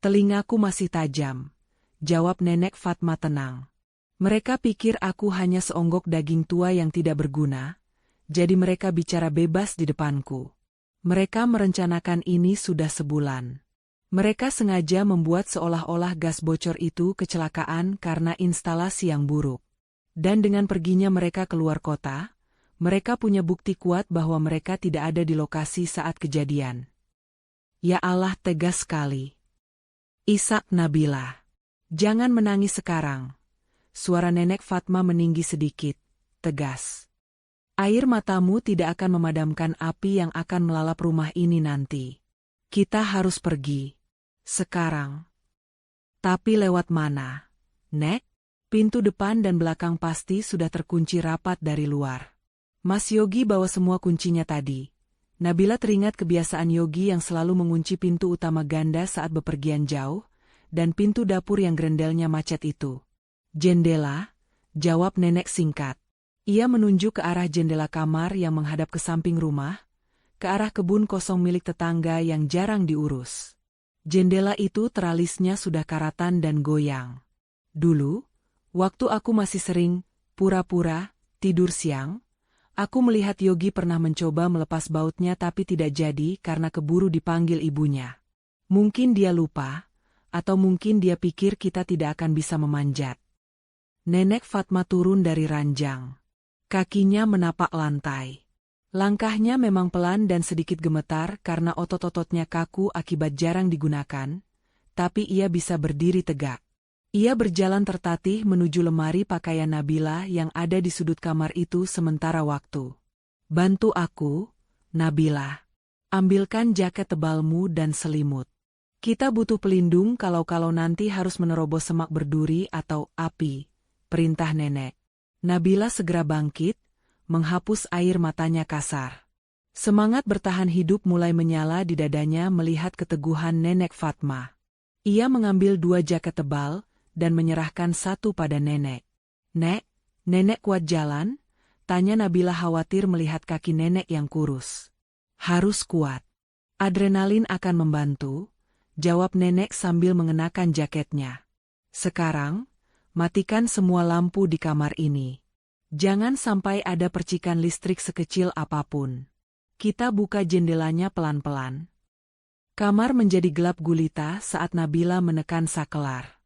Speaker 1: Telingaku masih tajam, jawab Nenek Fatma tenang. Mereka pikir aku hanya seonggok daging tua yang tidak berguna, jadi mereka bicara bebas di depanku. Mereka merencanakan ini sudah sebulan. Mereka sengaja membuat seolah-olah gas bocor itu kecelakaan karena instalasi yang buruk. Dan dengan perginya mereka keluar kota, mereka punya bukti kuat bahwa mereka tidak ada di lokasi saat kejadian. Ya Allah, tegas sekali. Isak Nabila. Jangan menangis sekarang. Suara Nenek Fatma meninggi sedikit, tegas. Air matamu tidak akan memadamkan api yang akan melalap rumah ini nanti. Kita harus pergi. Sekarang. Tapi lewat mana? Nek? Pintu depan dan belakang pasti sudah terkunci rapat dari luar. Mas Yogi bawa semua kuncinya tadi. Nabila teringat kebiasaan Yogi yang selalu mengunci pintu utama ganda saat bepergian jauh, dan pintu dapur yang grendelnya macet itu. Jendela, jawab nenek singkat. Ia menunjuk ke arah jendela kamar yang menghadap ke samping rumah, ke arah kebun kosong milik tetangga yang jarang diurus. Jendela itu teralisnya sudah karatan dan goyang. Dulu, waktu aku masih sering pura-pura tidur siang, aku melihat Yogi pernah mencoba melepas bautnya tapi tidak jadi karena keburu dipanggil ibunya. Mungkin dia lupa, atau mungkin dia pikir kita tidak akan bisa memanjat. Nenek Fatma turun dari ranjang. Kakinya menapak lantai. Langkahnya memang pelan dan sedikit gemetar karena otot-ototnya kaku akibat jarang digunakan, tapi ia bisa berdiri tegak. Ia berjalan tertatih menuju lemari pakaian Nabila yang ada di sudut kamar itu sementara waktu. Bantu aku, Nabila. Ambilkan jaket tebalmu dan selimut. Kita butuh pelindung kalau nanti harus menerobos semak berduri atau api, perintah nenek. Nabila segera bangkit, menghapus air matanya kasar. Semangat bertahan hidup mulai menyala di dadanya melihat keteguhan nenek Fatma. Ia mengambil 2 jaket tebal dan menyerahkan satu pada nenek. "Nek, nenek kuat jalan?" tanya Nabila khawatir melihat kaki nenek yang kurus. "Harus kuat. Adrenalin akan membantu," jawab nenek sambil mengenakan jaketnya. "Sekarang, matikan semua lampu di kamar ini. Jangan sampai ada percikan listrik sekecil apapun. Kita buka jendelanya pelan-pelan." Kamar menjadi gelap gulita saat Nabila menekan saklar.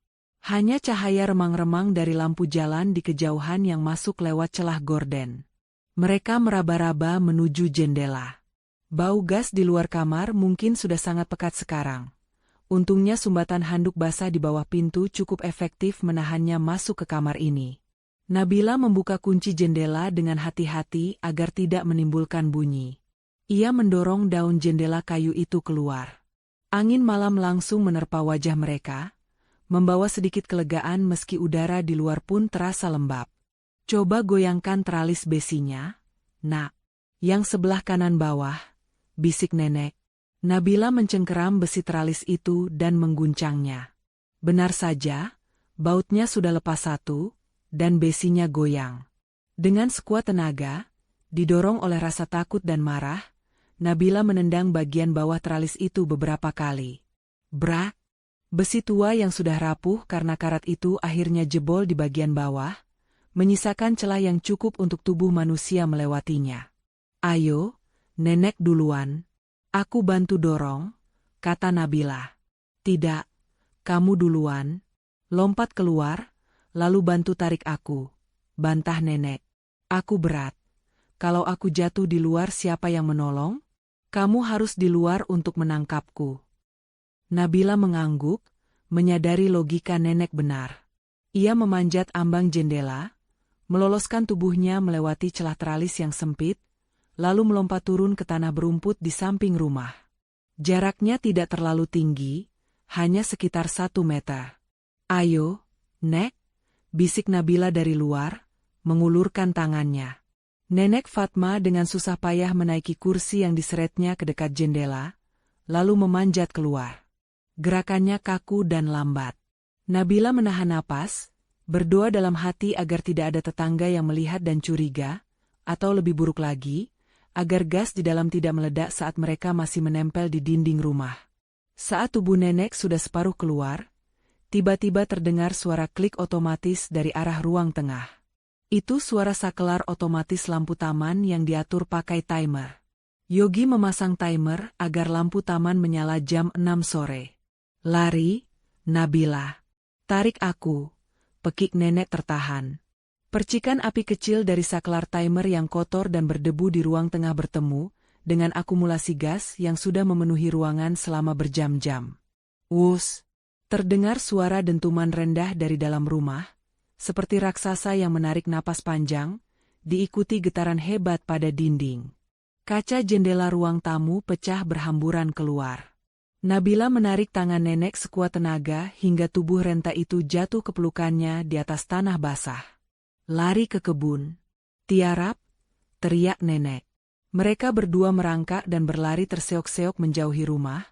Speaker 1: Hanya cahaya remang-remang dari lampu jalan di kejauhan yang masuk lewat celah gorden. Mereka meraba-raba menuju jendela. Bau gas di luar kamar mungkin sudah sangat pekat sekarang. Untungnya sumbatan handuk basah di bawah pintu cukup efektif menahannya masuk ke kamar ini. Nabila membuka kunci jendela dengan hati-hati agar tidak menimbulkan bunyi. Ia mendorong daun jendela kayu itu keluar. Angin malam langsung menerpa wajah mereka, membawa sedikit kelegaan meski udara di luar pun terasa lembab. "Coba goyangkan teralis besinya, Nak. Yang sebelah kanan bawah," bisik nenek. Nabila mencengkeram besi teralis itu dan mengguncangnya. Benar saja, bautnya sudah lepas satu, dan besinya goyang. Dengan sekuat tenaga, didorong oleh rasa takut dan marah, Nabila menendang bagian bawah teralis itu beberapa kali. Brak! Besi tua yang sudah rapuh karena karat itu akhirnya jebol di bagian bawah, menyisakan celah yang cukup untuk tubuh manusia melewatinya. "Ayo, nenek duluan. Aku bantu dorong," kata Nabila. "Tidak, kamu duluan. Lompat keluar, lalu bantu tarik aku," bantah nenek. "Aku berat. Kalau aku jatuh di luar siapa yang menolong? Kamu harus di luar untuk menangkapku." Nabila mengangguk, menyadari logika nenek benar. Ia memanjat ambang jendela, meloloskan tubuhnya melewati celah teralis yang sempit, lalu melompat turun ke tanah berumput di samping rumah. Jaraknya tidak terlalu tinggi, hanya sekitar 1 meter. "Ayo, Nek," bisik Nabila dari luar, mengulurkan tangannya. Nenek Fatma dengan susah payah menaiki kursi yang diseretnya ke dekat jendela, lalu memanjat keluar. Gerakannya kaku dan lambat. Nabila menahan napas, berdoa dalam hati agar tidak ada tetangga yang melihat dan curiga, atau lebih buruk lagi, agar gas di dalam tidak meledak saat mereka masih menempel di dinding rumah. Saat tubuh nenek sudah separuh keluar, tiba-tiba terdengar suara klik otomatis dari arah ruang tengah. Itu suara saklar otomatis lampu taman yang diatur pakai timer. Yogi memasang timer agar lampu taman menyala jam 6 sore. "Lari, Nabila. Tarik aku," pekik nenek tertahan. Percikan api kecil dari saklar timer yang kotor dan berdebu di ruang tengah bertemu dengan akumulasi gas yang sudah memenuhi ruangan selama berjam-jam. Wus! Terdengar suara dentuman rendah dari dalam rumah, seperti raksasa yang menarik napas panjang, diikuti getaran hebat pada dinding. Kaca jendela ruang tamu pecah berhamburan keluar. Nabila menarik tangan nenek sekuat tenaga hingga tubuh renta itu jatuh ke pelukannya di atas tanah basah. "Lari ke kebun. Tiarap!" teriak nenek. Mereka berdua merangkak dan berlari terseok-seok menjauhi rumah,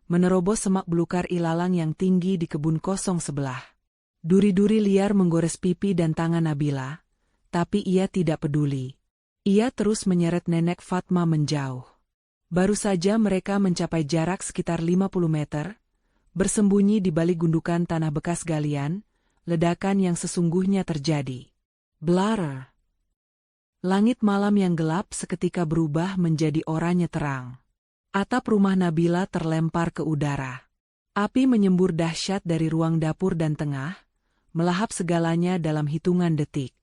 Speaker 1: menerobos semak belukar ilalang yang tinggi di kebun kosong sebelah. Duri-duri liar menggores pipi dan tangan Nabila, tapi ia tidak peduli. Ia terus menyeret nenek Fatma menjauh. Baru saja mereka mencapai jarak sekitar 50 meter, bersembunyi di balik gundukan tanah bekas galian, ledakan yang sesungguhnya terjadi. Blar! Langit malam yang gelap seketika berubah menjadi oranye terang. Atap rumah Nabila terlempar ke udara. Api menyembur dahsyat dari ruang dapur dan tengah, melahap segalanya dalam hitungan detik.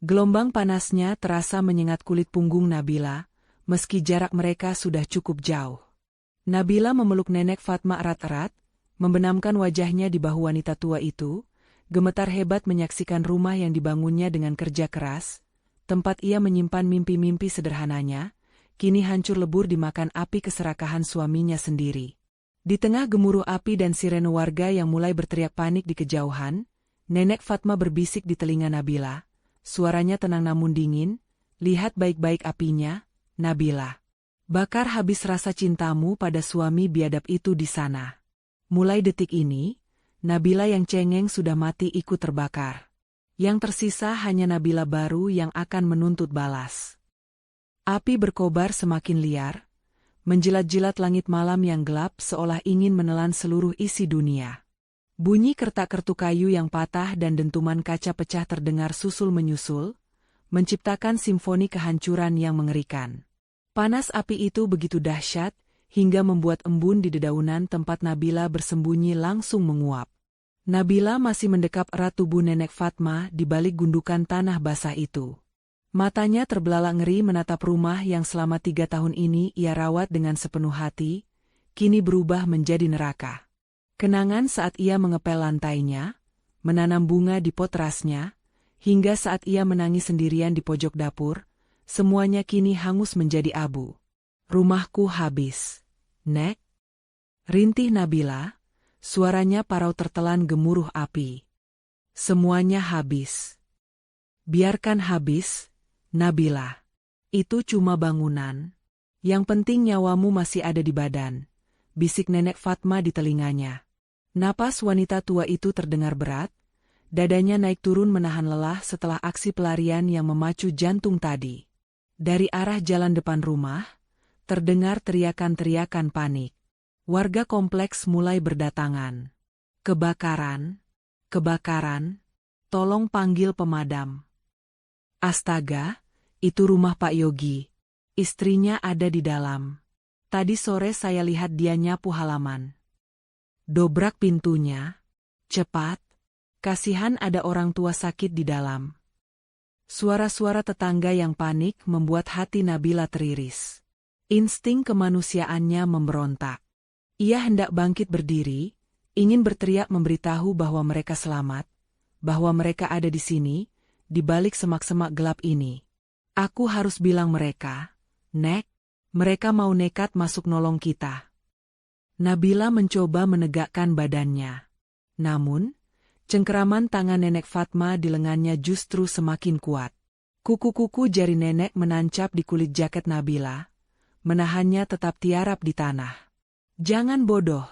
Speaker 1: Gelombang panasnya terasa menyengat kulit punggung Nabila, meski jarak mereka sudah cukup jauh. Nabila memeluk nenek Fatma erat-erat, membenamkan wajahnya di bahu wanita tua itu, gemetar hebat menyaksikan rumah yang dibangunnya dengan kerja keras, tempat ia menyimpan mimpi-mimpi sederhananya, kini hancur lebur dimakan api keserakahan suaminya sendiri. Di tengah gemuruh api dan sirene warga yang mulai berteriak panik di kejauhan, Nenek Fatma berbisik di telinga Nabila. Suaranya tenang namun dingin, "Lihat baik-baik apinya, Nabila. Bakar habis rasa cintamu pada suami biadab itu di sana." Mulai detik ini, Nabila yang cengeng sudah mati ikut terbakar. Yang tersisa hanya Nabila baru yang akan menuntut balas. Api berkobar semakin liar, menjilat-jilat langit malam yang gelap seolah ingin menelan seluruh isi dunia. Bunyi kertak-kertuk kayu yang patah dan dentuman kaca pecah terdengar susul-menyusul, menciptakan simfoni kehancuran yang mengerikan. Panas api itu begitu dahsyat, hingga membuat embun di dedaunan tempat Nabila bersembunyi langsung menguap. Nabila masih mendekap erat tubuh Nenek Fatma di balik gundukan tanah basah itu. Matanya terbelalak ngeri menatap rumah yang selama 3 tahun ini ia rawat dengan sepenuh hati, kini berubah menjadi neraka. Kenangan saat ia mengepel lantainya, menanam bunga di pot terasnya, hingga saat ia menangis sendirian di pojok dapur, semuanya kini hangus menjadi abu. "Rumahku habis, Nek," rintih Nabila. Suaranya parau tertelan gemuruh api. "Semuanya habis." "Biarkan habis, Nabila. Itu cuma bangunan. Yang penting nyawamu masih ada di badan," bisik Nenek Fatma di telinganya. Napas wanita tua itu terdengar berat, dadanya naik turun menahan lelah setelah aksi pelarian yang memacu jantung tadi. Dari arah jalan depan rumah, terdengar teriakan-teriakan panik. Warga kompleks mulai berdatangan. "Kebakaran! Kebakaran! Tolong panggil pemadam." "Astaga, itu rumah Pak Yogi. Istrinya ada di dalam. Tadi sore saya lihat dia nyapu halaman." "Dobrak pintunya. Cepat. Kasihan ada orang tua sakit di dalam." Suara-suara tetangga yang panik membuat hati Nabila teriris. Insting kemanusiaannya memberontak. Ia hendak bangkit berdiri, ingin berteriak memberitahu bahwa mereka selamat, bahwa mereka ada di sini, di balik semak-semak gelap ini. "Aku harus bilang mereka, Nek, mereka mau nekat masuk nolong kita." Nabila mencoba menegakkan badannya. Namun, cengkeraman tangan Nenek Fatma di lengannya justru semakin kuat. Kuku-kuku jari nenek menancap di kulit jaket Nabila, menahannya tetap tiarap di tanah. "Jangan bodoh,"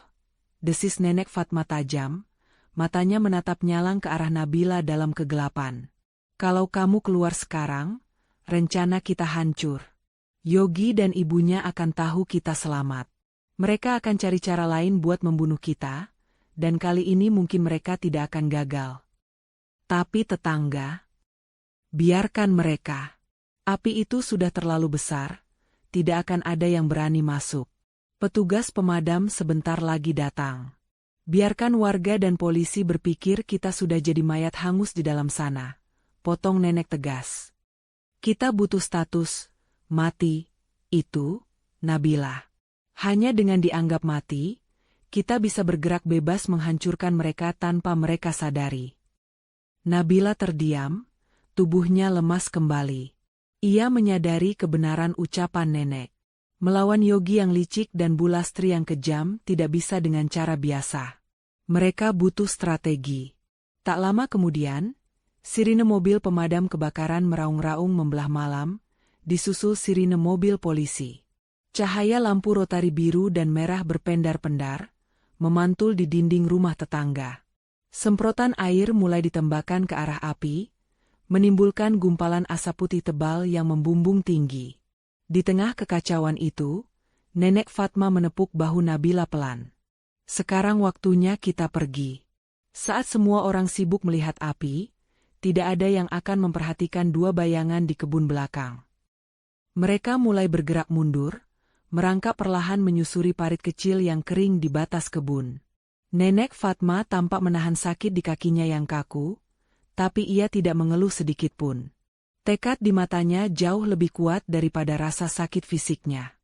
Speaker 1: desis Nenek Fatma tajam, matanya menatap nyalang ke arah Nabila dalam kegelapan. "Kalau kamu keluar sekarang, rencana kita hancur. Yogi dan ibunya akan tahu kita selamat. Mereka akan cari cara lain buat membunuh kita, dan kali ini mungkin mereka tidak akan gagal. Tapi tetangga, biarkan mereka. Api itu sudah terlalu besar, tidak akan ada yang berani masuk. Petugas pemadam sebentar lagi datang. Biarkan warga dan polisi berpikir kita sudah jadi mayat hangus di dalam sana," potong nenek tegas. "Kita butuh status mati itu, Nabila. Hanya dengan dianggap mati, kita bisa bergerak bebas menghancurkan mereka tanpa mereka sadari." Nabila terdiam, tubuhnya lemas kembali. Ia menyadari kebenaran ucapan nenek. Melawan Yogi yang licik dan Bu Lastri yang kejam tidak bisa dengan cara biasa. Mereka butuh strategi. Tak lama kemudian, sirine mobil pemadam kebakaran meraung-raung membelah malam, disusul sirine mobil polisi. Cahaya lampu rotari biru dan merah berpendar-pendar, memantul di dinding rumah tetangga. Semprotan air mulai ditembakkan ke arah api, menimbulkan gumpalan asap putih tebal yang membumbung tinggi. Di tengah kekacauan itu, Nenek Fatma menepuk bahu Nabila pelan. "Sekarang waktunya kita pergi." Saat semua orang sibuk melihat api, tidak ada yang akan memperhatikan dua bayangan di kebun belakang. Mereka mulai bergerak mundur, merangkak perlahan menyusuri parit kecil yang kering di batas kebun. Nenek Fatma tampak menahan sakit di kakinya yang kaku, tapi ia tidak mengeluh sedikitpun. Tekad di matanya jauh lebih kuat daripada rasa sakit fisiknya.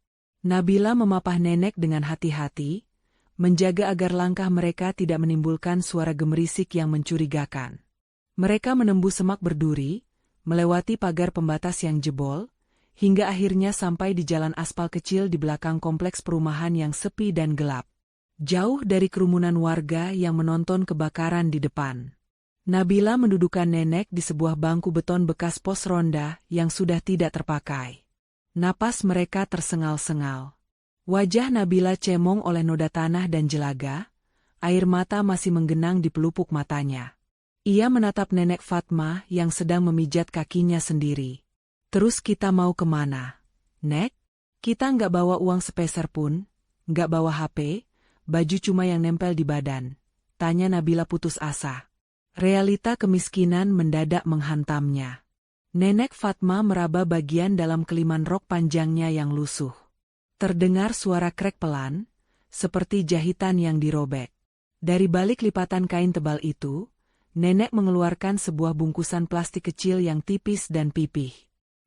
Speaker 1: Nabila memapah nenek dengan hati-hati, menjaga agar langkah mereka tidak menimbulkan suara gemerisik yang mencurigakan. Mereka menembus semak berduri, melewati pagar pembatas yang jebol, hingga akhirnya sampai di jalan aspal kecil di belakang kompleks perumahan yang sepi dan gelap. Jauh dari kerumunan warga yang menonton kebakaran di depan. Nabila mendudukkan nenek di sebuah bangku beton bekas pos ronda yang sudah tidak terpakai. Napas mereka tersengal-sengal. Wajah Nabila cemong oleh noda tanah dan jelaga, air mata masih menggenang di pelupuk matanya. Ia menatap nenek Fatma yang sedang memijat kakinya sendiri. Terus kita mau kemana? Nek? Kita nggak bawa uang sepeser pun, nggak bawa HP, baju cuma yang nempel di badan. Tanya Nabila putus asa. Realita kemiskinan mendadak menghantamnya. Nenek Fatma meraba bagian dalam keliman rok panjangnya yang lusuh. Terdengar suara krek pelan, seperti jahitan yang dirobek. Dari balik lipatan kain tebal itu, nenek mengeluarkan sebuah bungkusan plastik kecil yang tipis dan pipih.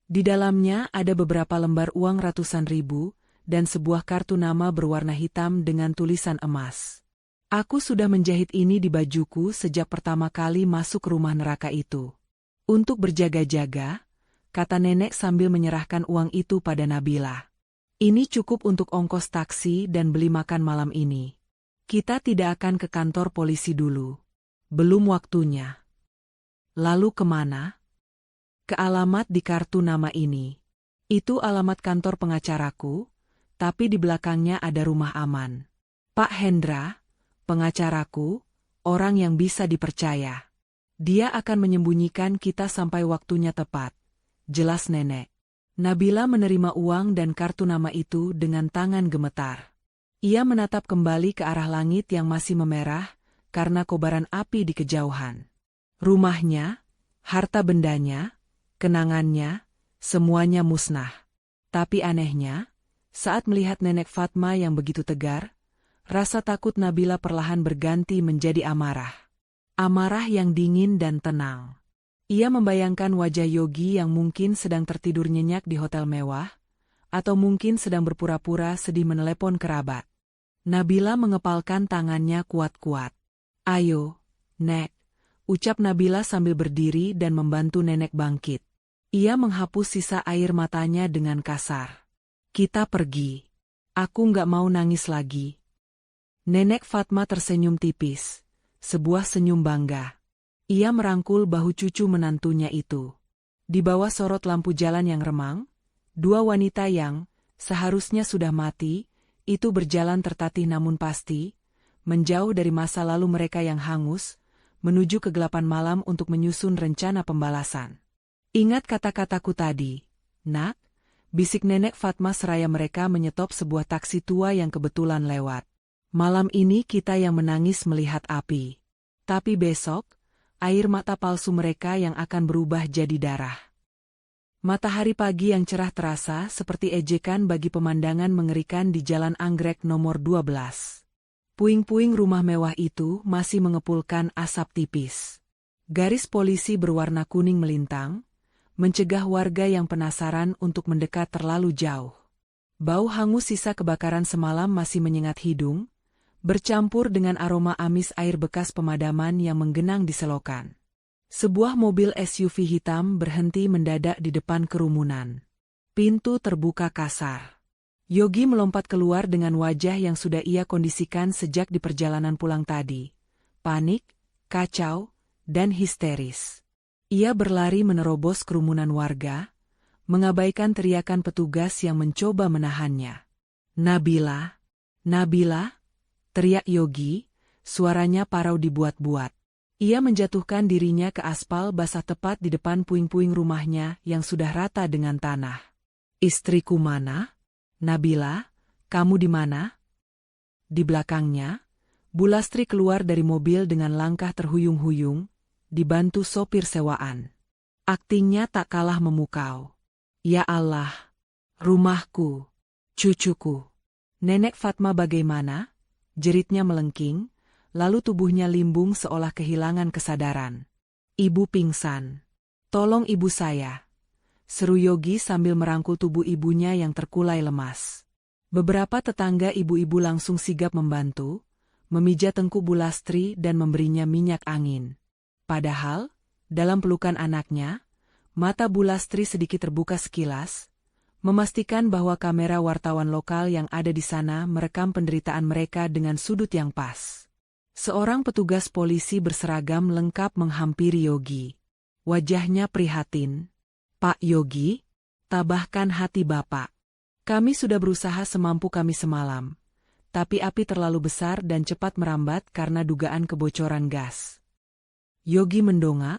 Speaker 1: Di dalamnya ada beberapa lembar uang ratusan ribu, dan sebuah kartu nama berwarna hitam dengan tulisan emas. Aku sudah menjahit ini di bajuku sejak pertama kali masuk rumah neraka itu. Untuk berjaga-jaga, kata nenek sambil menyerahkan uang itu pada Nabila. Ini cukup untuk ongkos taksi dan beli makan malam ini. Kita tidak akan ke kantor polisi dulu. Belum waktunya. Lalu kemana? Ke alamat di kartu nama ini. Itu alamat kantor pengacaraku, tapi di belakangnya ada rumah aman. Pak Hendra, pengacaraku, orang yang bisa dipercaya. Dia akan menyembunyikan kita sampai waktunya tepat. Jelas nenek. Nabila menerima uang dan kartu nama itu dengan tangan gemetar. Ia menatap kembali ke arah langit yang masih memerah karena kobaran api di kejauhan. Rumahnya, harta bendanya, kenangannya, semuanya musnah. Tapi anehnya, saat melihat nenek Fatma yang begitu tegar, rasa takut Nabila perlahan berganti menjadi amarah. Amarah yang dingin dan tenang. Ia membayangkan wajah Yogi yang mungkin sedang tertidur nyenyak di hotel mewah, atau mungkin sedang berpura-pura sedih menelepon kerabat. Nabila mengepalkan tangannya kuat-kuat. Ayo, Nek, ucap Nabila sambil berdiri dan membantu nenek bangkit. Ia menghapus sisa air matanya dengan kasar. Kita pergi. Aku nggak mau nangis lagi. Nenek Fatma tersenyum tipis. Sebuah senyum bangga. Ia merangkul bahu cucu menantunya itu. Di bawah sorot lampu jalan yang remang, dua wanita yang seharusnya sudah mati, itu berjalan tertatih namun pasti, menjauh dari masa lalu mereka yang hangus, menuju kegelapan malam untuk menyusun rencana pembalasan. Ingat kata-kataku tadi, Nak? Bisik nenek Fatma seraya mereka menyetop sebuah taksi tua yang kebetulan lewat. Malam ini kita yang menangis melihat api. Tapi besok, air mata palsu mereka yang akan berubah jadi darah. Matahari pagi yang cerah terasa seperti ejekan bagi pemandangan mengerikan di Jalan Anggrek nomor 12. Puing-puing rumah mewah itu masih mengepulkan asap tipis. Garis polisi berwarna kuning melintang, mencegah warga yang penasaran untuk mendekat terlalu jauh. Bau hangus sisa kebakaran semalam masih menyengat hidung, bercampur dengan aroma amis air bekas pemadaman yang menggenang di selokan. Sebuah mobil SUV hitam berhenti mendadak di depan kerumunan. Pintu terbuka kasar. Yogi melompat keluar dengan wajah yang sudah ia kondisikan sejak di perjalanan pulang tadi. Panik, kacau, dan histeris. Ia berlari menerobos kerumunan warga, mengabaikan teriakan petugas yang mencoba menahannya. Nabila, Nabila, teriak Yogi, suaranya parau dibuat-buat. Ia menjatuhkan dirinya ke aspal basah tepat di depan puing-puing rumahnya yang sudah rata dengan tanah. Istriku mana? Nabila, kamu di mana? Di belakangnya, Bu Lastri keluar dari mobil dengan langkah terhuyung-huyung, dibantu sopir sewaan. Aktingnya tak kalah memukau. Ya Allah, rumahku, cucuku. Nenek Fatma bagaimana? Jeritnya melengking, lalu tubuhnya limbung seolah kehilangan kesadaran. Ibu pingsan. Tolong ibu saya. Seru Yogi sambil merangkul tubuh ibunya yang terkulai lemas. Beberapa tetangga ibu-ibu langsung sigap membantu, memijat tengkuk Bu Lastri dan memberinya minyak angin. Padahal, dalam pelukan anaknya, mata Bu Lastri sedikit terbuka sekilas, memastikan bahwa kamera wartawan lokal yang ada di sana merekam penderitaan mereka dengan sudut yang pas. Seorang petugas polisi berseragam lengkap menghampiri Yogi. Wajahnya prihatin. "Pak Yogi, tabahkan hati Bapak. Kami sudah berusaha semampu kami semalam, tapi api terlalu besar dan cepat merambat karena dugaan kebocoran gas." Yogi mendongak,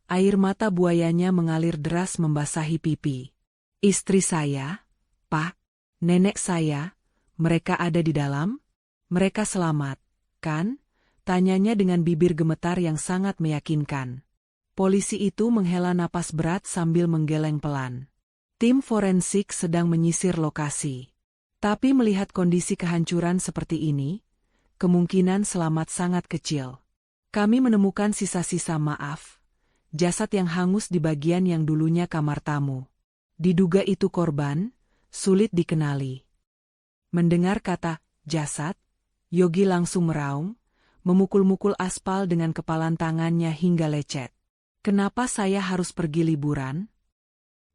Speaker 1: air mata buayanya mengalir deras membasahi pipi. "Istri saya, Pak, nenek saya, mereka ada di dalam? Mereka selamat, kan?" tanyanya dengan bibir gemetar yang sangat meyakinkan. Polisi itu menghela napas berat sambil menggeleng pelan. Tim forensik sedang menyisir lokasi. Tapi melihat kondisi kehancuran seperti ini, kemungkinan selamat sangat kecil. Kami menemukan sisa-sisa maaf, jasad yang hangus di bagian yang dulunya kamar tamu. Diduga itu korban, sulit dikenali. Mendengar kata jasad, Yogi langsung meraung, memukul-mukul aspal dengan kepalan tangannya hingga lecet. "Kenapa saya harus pergi liburan?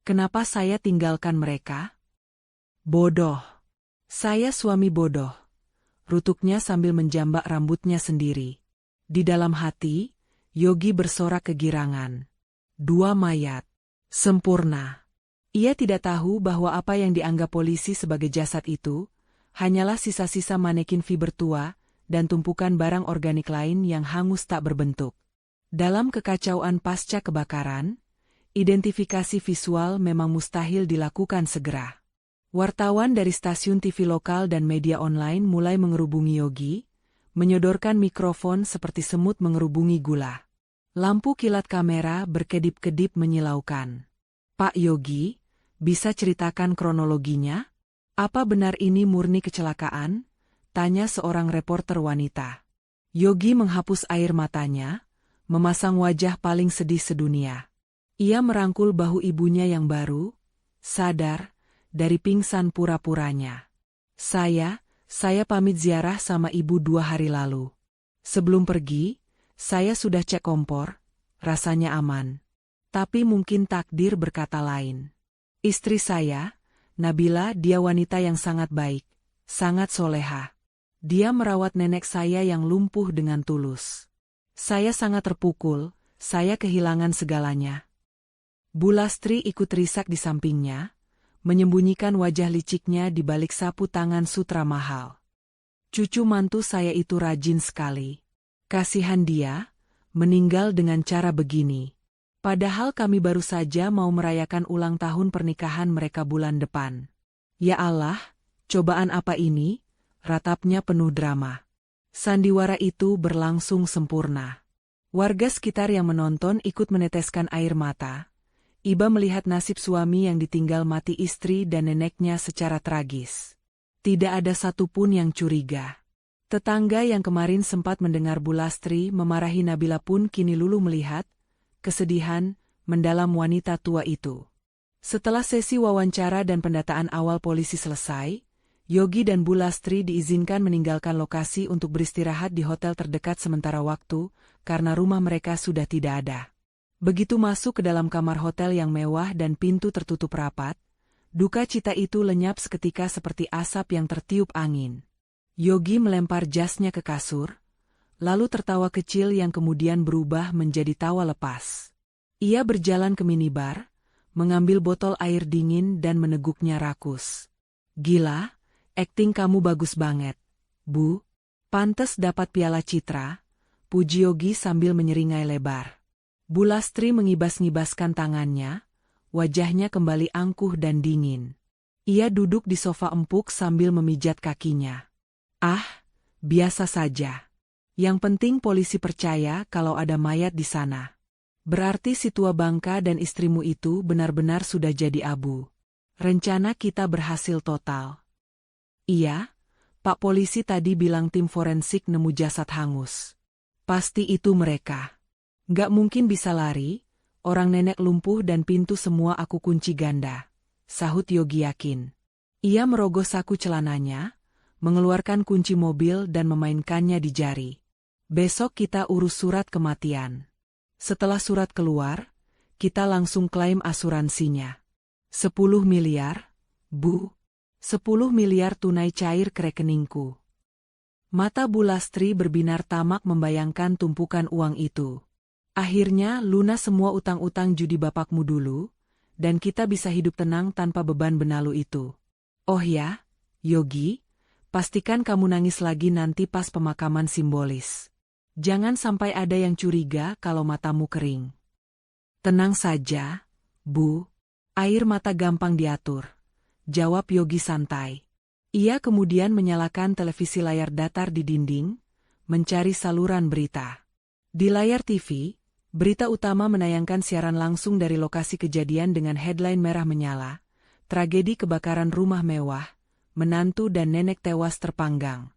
Speaker 1: Kenapa saya tinggalkan mereka? Bodoh. Saya suami bodoh," rutuknya sambil menjambak rambutnya sendiri. Di dalam hati, Yogi bersorak kegirangan. 2 mayat. Sempurna. Ia tidak tahu bahwa apa yang dianggap polisi sebagai jasad itu, hanyalah sisa-sisa manekin fiber tua, dan tumpukan barang organik lain yang hangus tak berbentuk. Dalam kekacauan pasca kebakaran, identifikasi visual memang mustahil dilakukan segera. Wartawan dari stasiun TV lokal dan media online mulai mengerubungi Yogi, menyodorkan mikrofon seperti semut mengerubungi gula. Lampu kilat kamera berkedip-kedip menyilaukan. "Pak Yogi, bisa ceritakan kronologinya? Apa benar ini murni kecelakaan?" tanya seorang reporter wanita. Yogi menghapus air matanya, memasang wajah paling sedih sedunia. Ia merangkul bahu ibunya yang baru, sadar, dari pingsan pura-puranya. Saya pamit ziarah sama ibu 2 hari lalu. Sebelum pergi, saya sudah cek kompor, rasanya aman. Tapi mungkin takdir berkata lain. Istri saya, Nabila, dia wanita yang sangat baik, sangat soleha. Dia merawat nenek saya yang lumpuh dengan tulus. Saya sangat terpukul, saya kehilangan segalanya." Bu Lastri ikut risak di sampingnya, menyembunyikan wajah liciknya di balik sapu tangan sutra mahal. "Cucu mantu saya itu rajin sekali. Kasihan dia, meninggal dengan cara begini. Padahal kami baru saja mau merayakan ulang tahun pernikahan mereka bulan depan." "Ya Allah, cobaan apa ini?" ratapnya penuh drama. Sandiwara itu berlangsung sempurna. Warga sekitar yang menonton ikut meneteskan air mata. Iba melihat nasib suami yang ditinggal mati istri dan neneknya secara tragis. Tidak ada satupun yang curiga. Tetangga yang kemarin sempat mendengar Bu Lastri memarahi Nabila pun kini luluh melihat kesedihan mendalam wanita tua itu. Setelah sesi wawancara dan pendataan awal polisi selesai, Yogi dan Bu Lastri diizinkan meninggalkan lokasi untuk beristirahat di hotel terdekat sementara waktu, karena rumah mereka sudah tidak ada. Begitu masuk ke dalam kamar hotel yang mewah dan pintu tertutup rapat, duka cita itu lenyap seketika seperti asap yang tertiup angin. Yogi melempar jasnya ke kasur, lalu tertawa kecil yang kemudian berubah menjadi tawa lepas. Ia berjalan ke minibar, mengambil botol air dingin dan meneguknya rakus. "Gila, akting kamu bagus banget, Bu. Pantes dapat piala citra," puji Yogi sambil menyeringai lebar. Bu Lastri mengibas-ngibaskan tangannya, wajahnya kembali angkuh dan dingin. Ia duduk di sofa empuk sambil memijat kakinya. "Ah, biasa saja. Yang penting polisi percaya kalau ada mayat di sana. Berarti si tua bangka dan istrimu itu benar-benar sudah jadi abu. Rencana kita berhasil total." "Iya, Pak Polisi tadi bilang tim forensik nemu jasad hangus. Pasti itu mereka. Nggak mungkin bisa lari, orang nenek lumpuh dan pintu semua aku kunci ganda," sahut Yogi yakin. Ia merogoh saku celananya, mengeluarkan kunci mobil dan memainkannya di jari. "Besok kita urus surat kematian. Setelah surat keluar, kita langsung klaim asuransinya. 10 miliar, Bu, 10 miliar tunai cair ke rekeningku. Mata Bu Lastri berbinar tamak membayangkan tumpukan uang itu. Akhirnya lunas semua utang-utang judi bapakmu dulu, dan kita bisa hidup tenang tanpa beban benalu itu. Oh ya, Yogi, pastikan kamu nangis lagi nanti pas pemakaman simbolis. Jangan sampai ada yang curiga kalau matamu kering. Tenang saja, Bu. Air mata gampang diatur. Jawab Yogi santai. Ia kemudian menyalakan televisi layar datar di dinding, mencari saluran berita. Di layar TV, berita utama menayangkan siaran langsung dari lokasi kejadian dengan headline merah menyala, tragedi kebakaran rumah mewah, menantu dan nenek tewas terpanggang.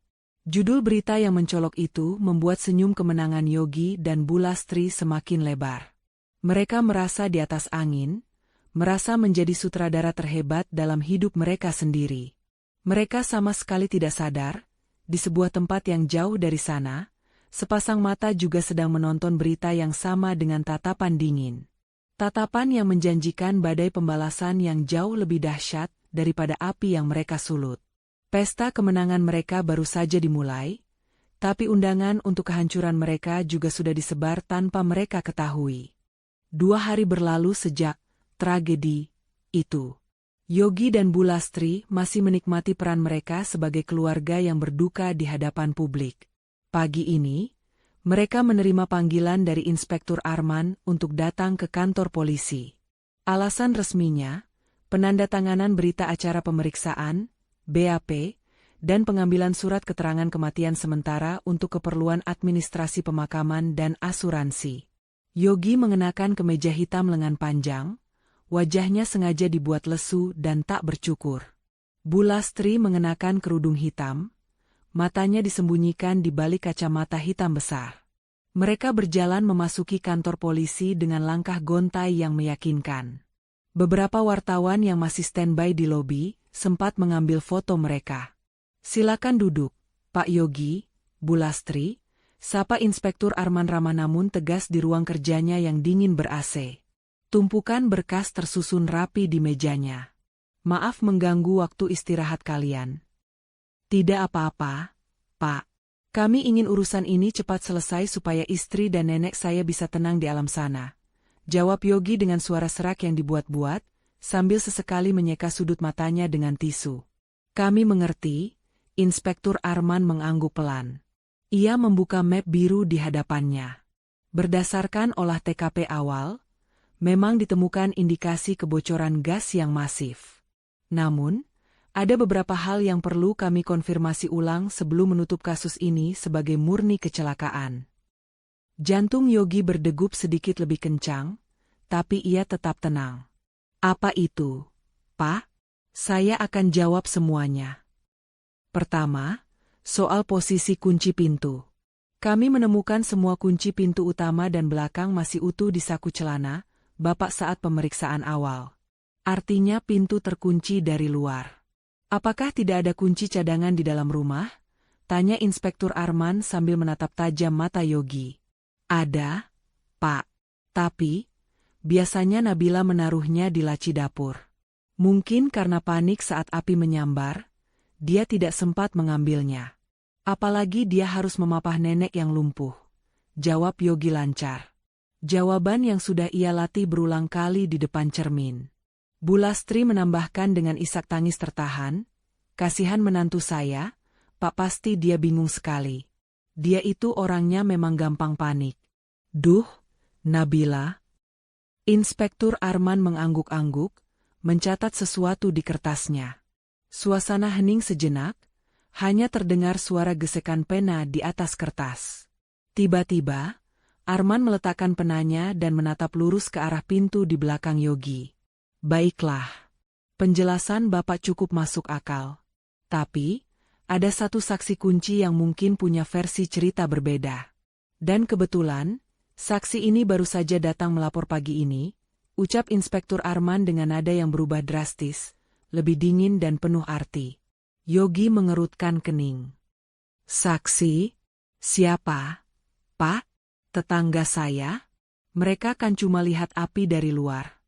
Speaker 1: Judul berita yang mencolok itu membuat senyum kemenangan Yogi dan Bu Lastri semakin lebar. Mereka merasa di atas angin, merasa menjadi sutradara terhebat dalam hidup mereka sendiri. Mereka sama sekali tidak sadar, di sebuah tempat yang jauh dari sana, sepasang mata juga sedang menonton berita yang sama dengan tatapan dingin. Tatapan yang menjanjikan badai pembalasan yang jauh lebih dahsyat daripada api yang mereka sulut. Pesta kemenangan mereka baru saja dimulai, tapi undangan untuk kehancuran mereka juga sudah disebar tanpa mereka ketahui. 2 hari berlalu sejak tragedi itu. Yogi dan Bu Lastri masih menikmati peran mereka sebagai keluarga yang berduka di hadapan publik. Pagi ini, mereka menerima panggilan dari Inspektur Arman untuk datang ke kantor polisi. Alasan resminya, penandatanganan berita acara pemeriksaan, BAP, dan pengambilan surat keterangan kematian sementara untuk keperluan administrasi pemakaman dan asuransi. Yogi mengenakan kemeja hitam lengan panjang, wajahnya sengaja dibuat lesu dan tak bercukur. Bu Lastri mengenakan kerudung hitam, matanya disembunyikan di balik kacamata hitam besar. Mereka berjalan memasuki kantor polisi dengan langkah gontai yang meyakinkan. Beberapa wartawan yang masih standby di lobi sempat mengambil foto mereka. Silakan duduk, Pak Yogi, Bu Lastri, sapa Inspektur Arman Rama namun tegas di ruang kerjanya yang dingin ber-AC. Tumpukan berkas tersusun rapi di mejanya. Maaf mengganggu waktu istirahat kalian. Tidak apa-apa, Pak. Kami ingin urusan ini cepat selesai supaya istri dan nenek saya bisa tenang di alam sana. Jawab Yogi dengan suara serak yang dibuat-buat, sambil sesekali menyeka sudut matanya dengan tisu. Kami mengerti, Inspektur Arman mengangguk pelan. Ia membuka map biru di hadapannya. Berdasarkan olah TKP awal, memang ditemukan indikasi kebocoran gas yang masif. Namun, ada beberapa hal yang perlu kami konfirmasi ulang sebelum menutup kasus ini sebagai murni kecelakaan. Jantung Yogi berdegup sedikit lebih kencang, tapi ia tetap tenang. Apa itu, Pak? Saya akan jawab semuanya. Pertama, soal posisi kunci pintu. Kami menemukan semua kunci pintu utama dan belakang masih utuh di saku celana Bapak saat pemeriksaan awal. Artinya pintu terkunci dari luar. Apakah tidak ada kunci cadangan di dalam rumah? Tanya Inspektur Arman sambil menatap tajam mata Yogi. Ada, Pak. Tapi, biasanya Nabila menaruhnya di laci dapur. Mungkin karena panik saat api menyambar, dia tidak sempat mengambilnya. Apalagi dia harus memapah nenek yang lumpuh. Jawab Yogi lancar. Jawaban yang sudah ia latih berulang kali di depan cermin. Bu Lastri menambahkan dengan isak tangis tertahan, kasihan menantu saya, Pak pasti dia bingung sekali. Dia itu orangnya memang gampang panik. Duh, Nabila. Inspektur Arman mengangguk-angguk, mencatat sesuatu di kertasnya. Suasana hening sejenak, hanya terdengar suara gesekan pena di atas kertas. Tiba-tiba, Arman meletakkan penanya dan menatap lurus ke arah pintu di belakang Yogi. Baiklah. Penjelasan Bapak cukup masuk akal. Tapi, ada satu saksi kunci yang mungkin punya versi cerita berbeda. Dan kebetulan, saksi ini baru saja datang melapor pagi ini, ucap Inspektur Arman dengan nada yang berubah drastis, lebih dingin dan penuh arti. Yogi mengerutkan kening. Saksi? Siapa? Pak? Tetangga saya? Mereka kan cuma lihat api dari luar.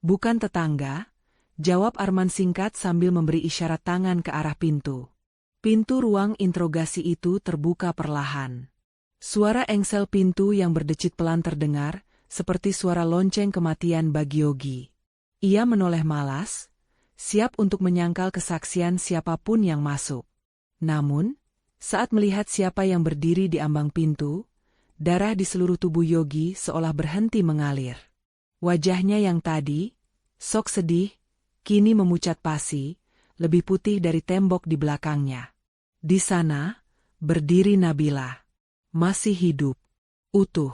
Speaker 1: Bukan tetangga, Jawab Arman singkat sambil memberi isyarat tangan ke arah pintu. Pintu ruang interogasi itu terbuka perlahan. Suara engsel pintu yang berdecit pelan terdengar, seperti suara lonceng kematian bagi Yogi. Ia menoleh malas, siap untuk menyangkal kesaksian siapapun yang masuk. Namun, saat melihat siapa yang berdiri di ambang pintu, darah di seluruh tubuh Yogi seolah berhenti mengalir. Wajahnya yang tadi, sok sedih, kini memucat pasi, lebih putih dari tembok di belakangnya. Di sana, berdiri Nabila. Masih hidup, utuh,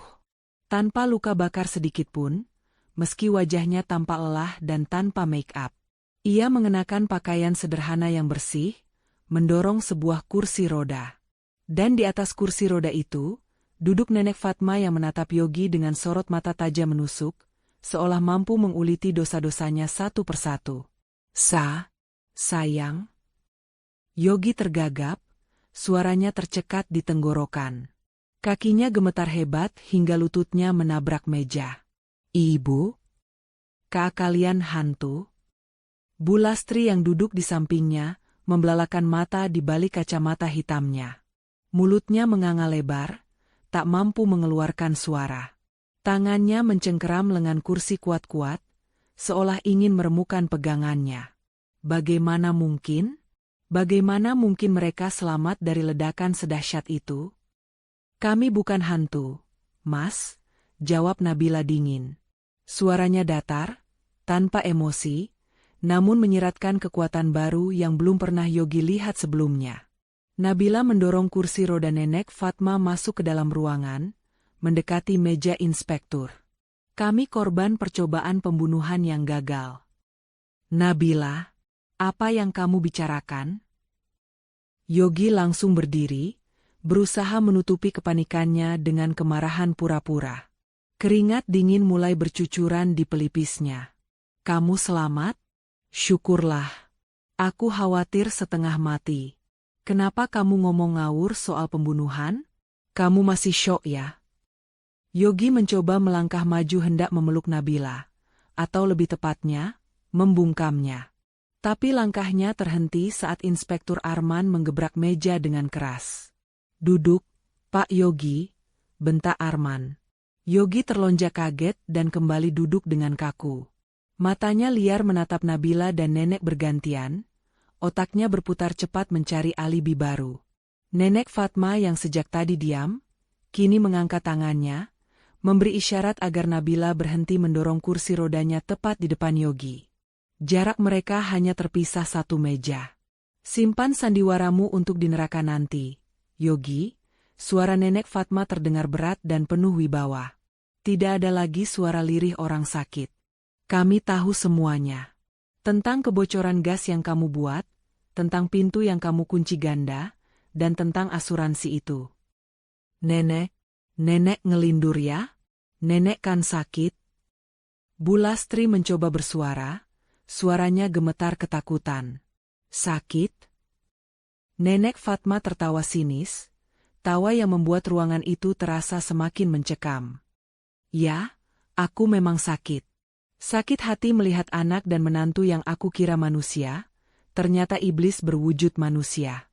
Speaker 1: tanpa luka bakar sedikitpun, meski wajahnya tampak lelah dan tanpa make-up. Ia mengenakan pakaian sederhana yang bersih, mendorong sebuah kursi roda. Dan di atas kursi roda itu, duduk Nenek Fatma yang menatap Yogi dengan sorot mata tajam menusuk, seolah mampu menguliti dosa-dosanya satu persatu. Sayang. Yogi tergagap, suaranya tercekat di tenggorokan. Kakinya gemetar hebat hingga lututnya menabrak meja. Ibu? Kalian hantu? Bu Lastri yang duduk di sampingnya, membelalakan mata di balik kacamata hitamnya. Mulutnya menganga lebar, tak mampu mengeluarkan suara. Tangannya mencengkeram lengan kursi kuat-kuat, seolah ingin meremukan pegangannya. Bagaimana mungkin? Bagaimana mungkin mereka selamat dari ledakan sedahsyat itu? Kami bukan hantu, Mas, jawab Nabila dingin. Suaranya datar, tanpa emosi, namun menyiratkan kekuatan baru yang belum pernah Yogi lihat sebelumnya. Nabila mendorong kursi roda Nenek Fatma masuk ke dalam ruangan, mendekati meja inspektur. Kami korban percobaan pembunuhan yang gagal. Nabila, apa yang kamu bicarakan? Yogi langsung berdiri, berusaha menutupi kepanikannya dengan kemarahan pura-pura. Keringat dingin mulai bercucuran di pelipisnya. Kamu selamat? Syukurlah. Aku khawatir setengah mati. Kenapa kamu ngomong ngawur soal pembunuhan? Kamu masih syok ya? Yogi mencoba melangkah maju hendak memeluk Nabila, atau lebih tepatnya, membungkamnya. Tapi langkahnya terhenti saat Inspektur Arman menggebrak meja dengan keras. Duduk, Pak Yogi, bentak Arman. Yogi terlonjak kaget dan kembali duduk dengan kaku. Matanya liar menatap Nabila dan Nenek bergantian, otaknya berputar cepat mencari alibi baru. Nenek Fatma yang sejak tadi diam, kini mengangkat tangannya, memberi isyarat agar Nabila berhenti mendorong kursi rodanya tepat di depan Yogi. Jarak mereka hanya terpisah satu meja. Simpan sandiwaramu untuk di neraka nanti, Yogi. Suara Nenek Fatma terdengar berat dan penuh wibawa. Tidak ada lagi suara lirih orang sakit. Kami tahu semuanya. Tentang kebocoran gas yang kamu buat, tentang pintu yang kamu kunci ganda, dan tentang asuransi itu. Nenek ngelindur ya? Nenek kan sakit? Bu Lastri mencoba bersuara, suaranya gemetar ketakutan. Sakit? Nenek Fatma tertawa sinis, tawa yang membuat ruangan itu terasa semakin mencekam. Ya, aku memang sakit. Sakit hati melihat anak dan menantu yang aku kira manusia, ternyata iblis berwujud manusia.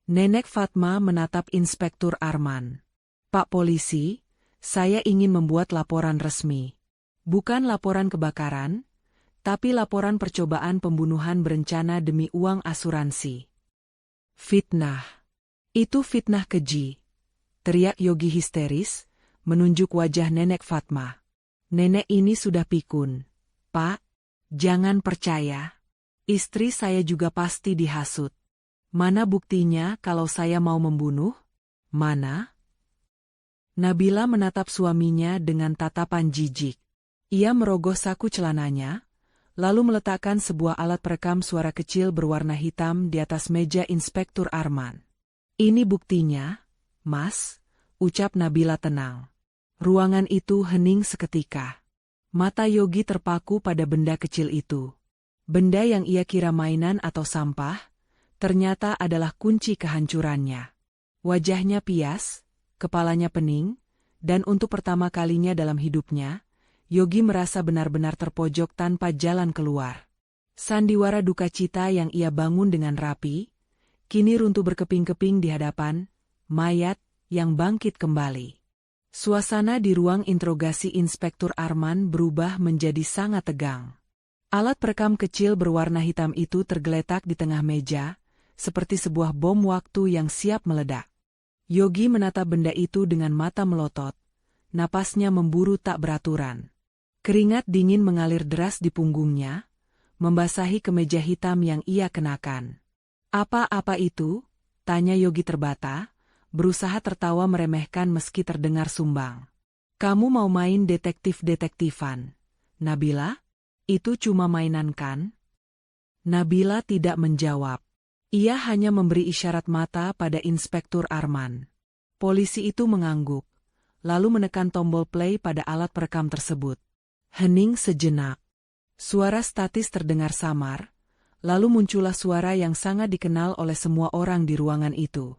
Speaker 1: Nenek Fatma menatap Inspektur Arman. Pak Polisi, saya ingin membuat laporan resmi. Bukan laporan kebakaran, tapi laporan percobaan pembunuhan berencana demi uang asuransi. Fitnah. Itu fitnah keji. Teriak Yogi histeris, menunjuk wajah Nenek Fatma. Nenek ini sudah pikun. Pak, jangan percaya. Istri saya juga pasti dihasut. Mana buktinya kalau saya mau membunuh? Mana? Nabila menatap suaminya dengan tatapan jijik. Ia merogoh saku celananya, lalu meletakkan sebuah alat perekam suara kecil berwarna hitam di atas meja Inspektur Arman. Ini buktinya, Mas, ucap Nabila tenang. Ruangan itu hening seketika. Mata Yogi terpaku pada benda kecil itu. Benda yang ia kira mainan atau sampah, ternyata adalah kunci kehancurannya. Wajahnya pias, kepalanya pening, dan untuk pertama kalinya dalam hidupnya, Yogi merasa benar-benar terpojok tanpa jalan keluar. Sandiwara duka cita yang ia bangun dengan rapi, kini runtuh berkeping-keping di hadapan mayat yang bangkit kembali. Suasana di ruang interogasi Inspektur Arman berubah menjadi sangat tegang. Alat perekam kecil berwarna hitam itu tergeletak di tengah meja, seperti sebuah bom waktu yang siap meledak. Yogi menatap benda itu dengan mata melotot, napasnya memburu tak beraturan. Keringat dingin mengalir deras di punggungnya, membasahi kemeja hitam yang ia kenakan. "Apa-apa itu?" tanya Yogi terbata, berusaha tertawa meremehkan meski terdengar sumbang. "Kamu mau main detektif-detektifan, Nabila? Itu cuma mainan kan?" Nabila tidak menjawab. Ia hanya memberi isyarat mata pada Inspektur Arman. Polisi itu mengangguk, lalu menekan tombol play pada alat perekam tersebut. Hening sejenak. Suara statis terdengar samar, lalu muncullah suara yang sangat dikenal oleh semua orang di ruangan itu.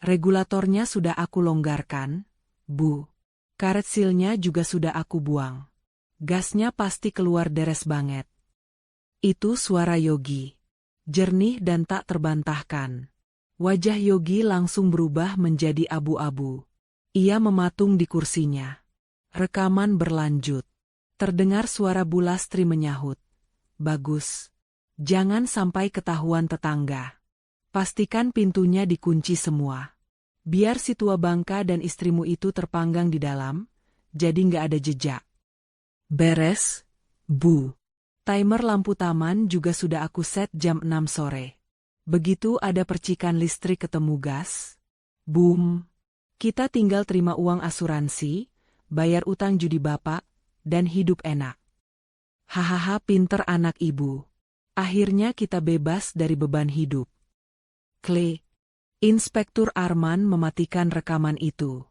Speaker 1: "Regulatornya sudah aku longgarkan, Bu. Karet silnya juga sudah aku buang. Gasnya pasti keluar deres banget." Itu suara Yogi. Jernih dan tak terbantahkan. Wajah Yogi langsung berubah menjadi abu-abu. Ia mematung di kursinya. Rekaman berlanjut. Terdengar suara Bu Lastri menyahut. "Bagus. Jangan sampai ketahuan tetangga. Pastikan pintunya dikunci semua. Biar si tua bangka dan istrimu itu terpanggang di dalam, jadi nggak ada jejak." "Beres, Bu. Timer lampu taman juga sudah aku set jam 6 sore. Begitu ada percikan listrik ketemu gas, boom. Kita tinggal terima uang asuransi, bayar utang judi bapak, dan hidup enak." "Hahaha, pinter anak ibu. Akhirnya kita bebas dari beban hidup." Klik. Inspektur Arman mematikan rekaman itu.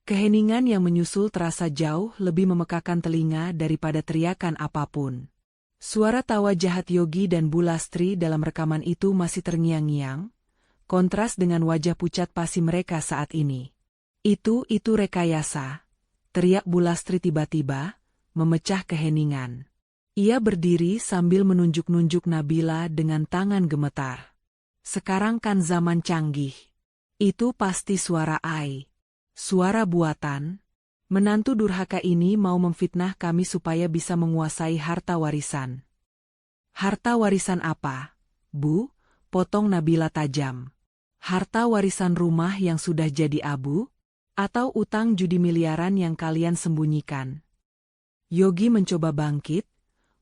Speaker 1: Keheningan yang menyusul terasa jauh lebih memekakan telinga daripada teriakan apapun. Suara tawa jahat Yogi dan Bu Lastri dalam rekaman itu masih terngiang-ngiang, kontras dengan wajah pucat pasi mereka saat ini. Itu rekayasa," teriak Bu Lastri tiba-tiba, memecah keheningan. Ia berdiri sambil menunjuk-nunjuk Nabila dengan tangan gemetar. "Sekarang kan zaman canggih. Itu pasti suara AI. Suara buatan. Menantu durhaka ini mau memfitnah kami supaya bisa menguasai harta warisan." "Harta warisan apa, Bu?" potong Nabila tajam. "Harta warisan rumah yang sudah jadi abu? Atau utang judi miliaran yang kalian sembunyikan?" Yogi mencoba bangkit,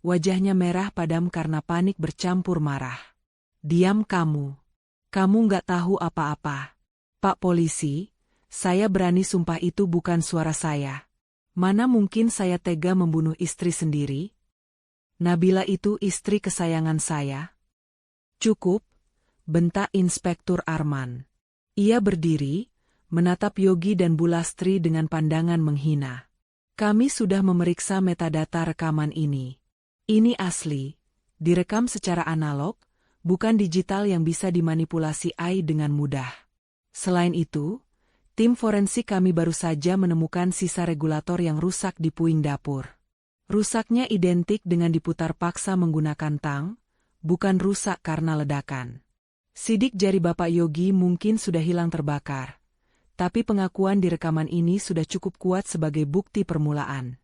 Speaker 1: wajahnya merah padam karena panik bercampur marah. "Diam kamu. Kamu nggak tahu apa-apa. Pak Polisi, saya berani sumpah itu bukan suara saya. Mana mungkin saya tega membunuh istri sendiri? Nabila itu istri kesayangan saya." "Cukup," bentak Inspektur Arman. Ia berdiri, menatap Yogi dan Bu Lastri dengan pandangan menghina. "Kami sudah memeriksa metadata rekaman ini. Ini asli, direkam secara analog, bukan digital yang bisa dimanipulasi AI dengan mudah. Selain itu, tim forensik kami baru saja menemukan sisa regulator yang rusak di puing dapur. Rusaknya identik dengan diputar paksa menggunakan tang, bukan rusak karena ledakan. Sidik jari Bapak Yogi mungkin sudah hilang terbakar, tapi pengakuan di rekaman ini sudah cukup kuat sebagai bukti permulaan."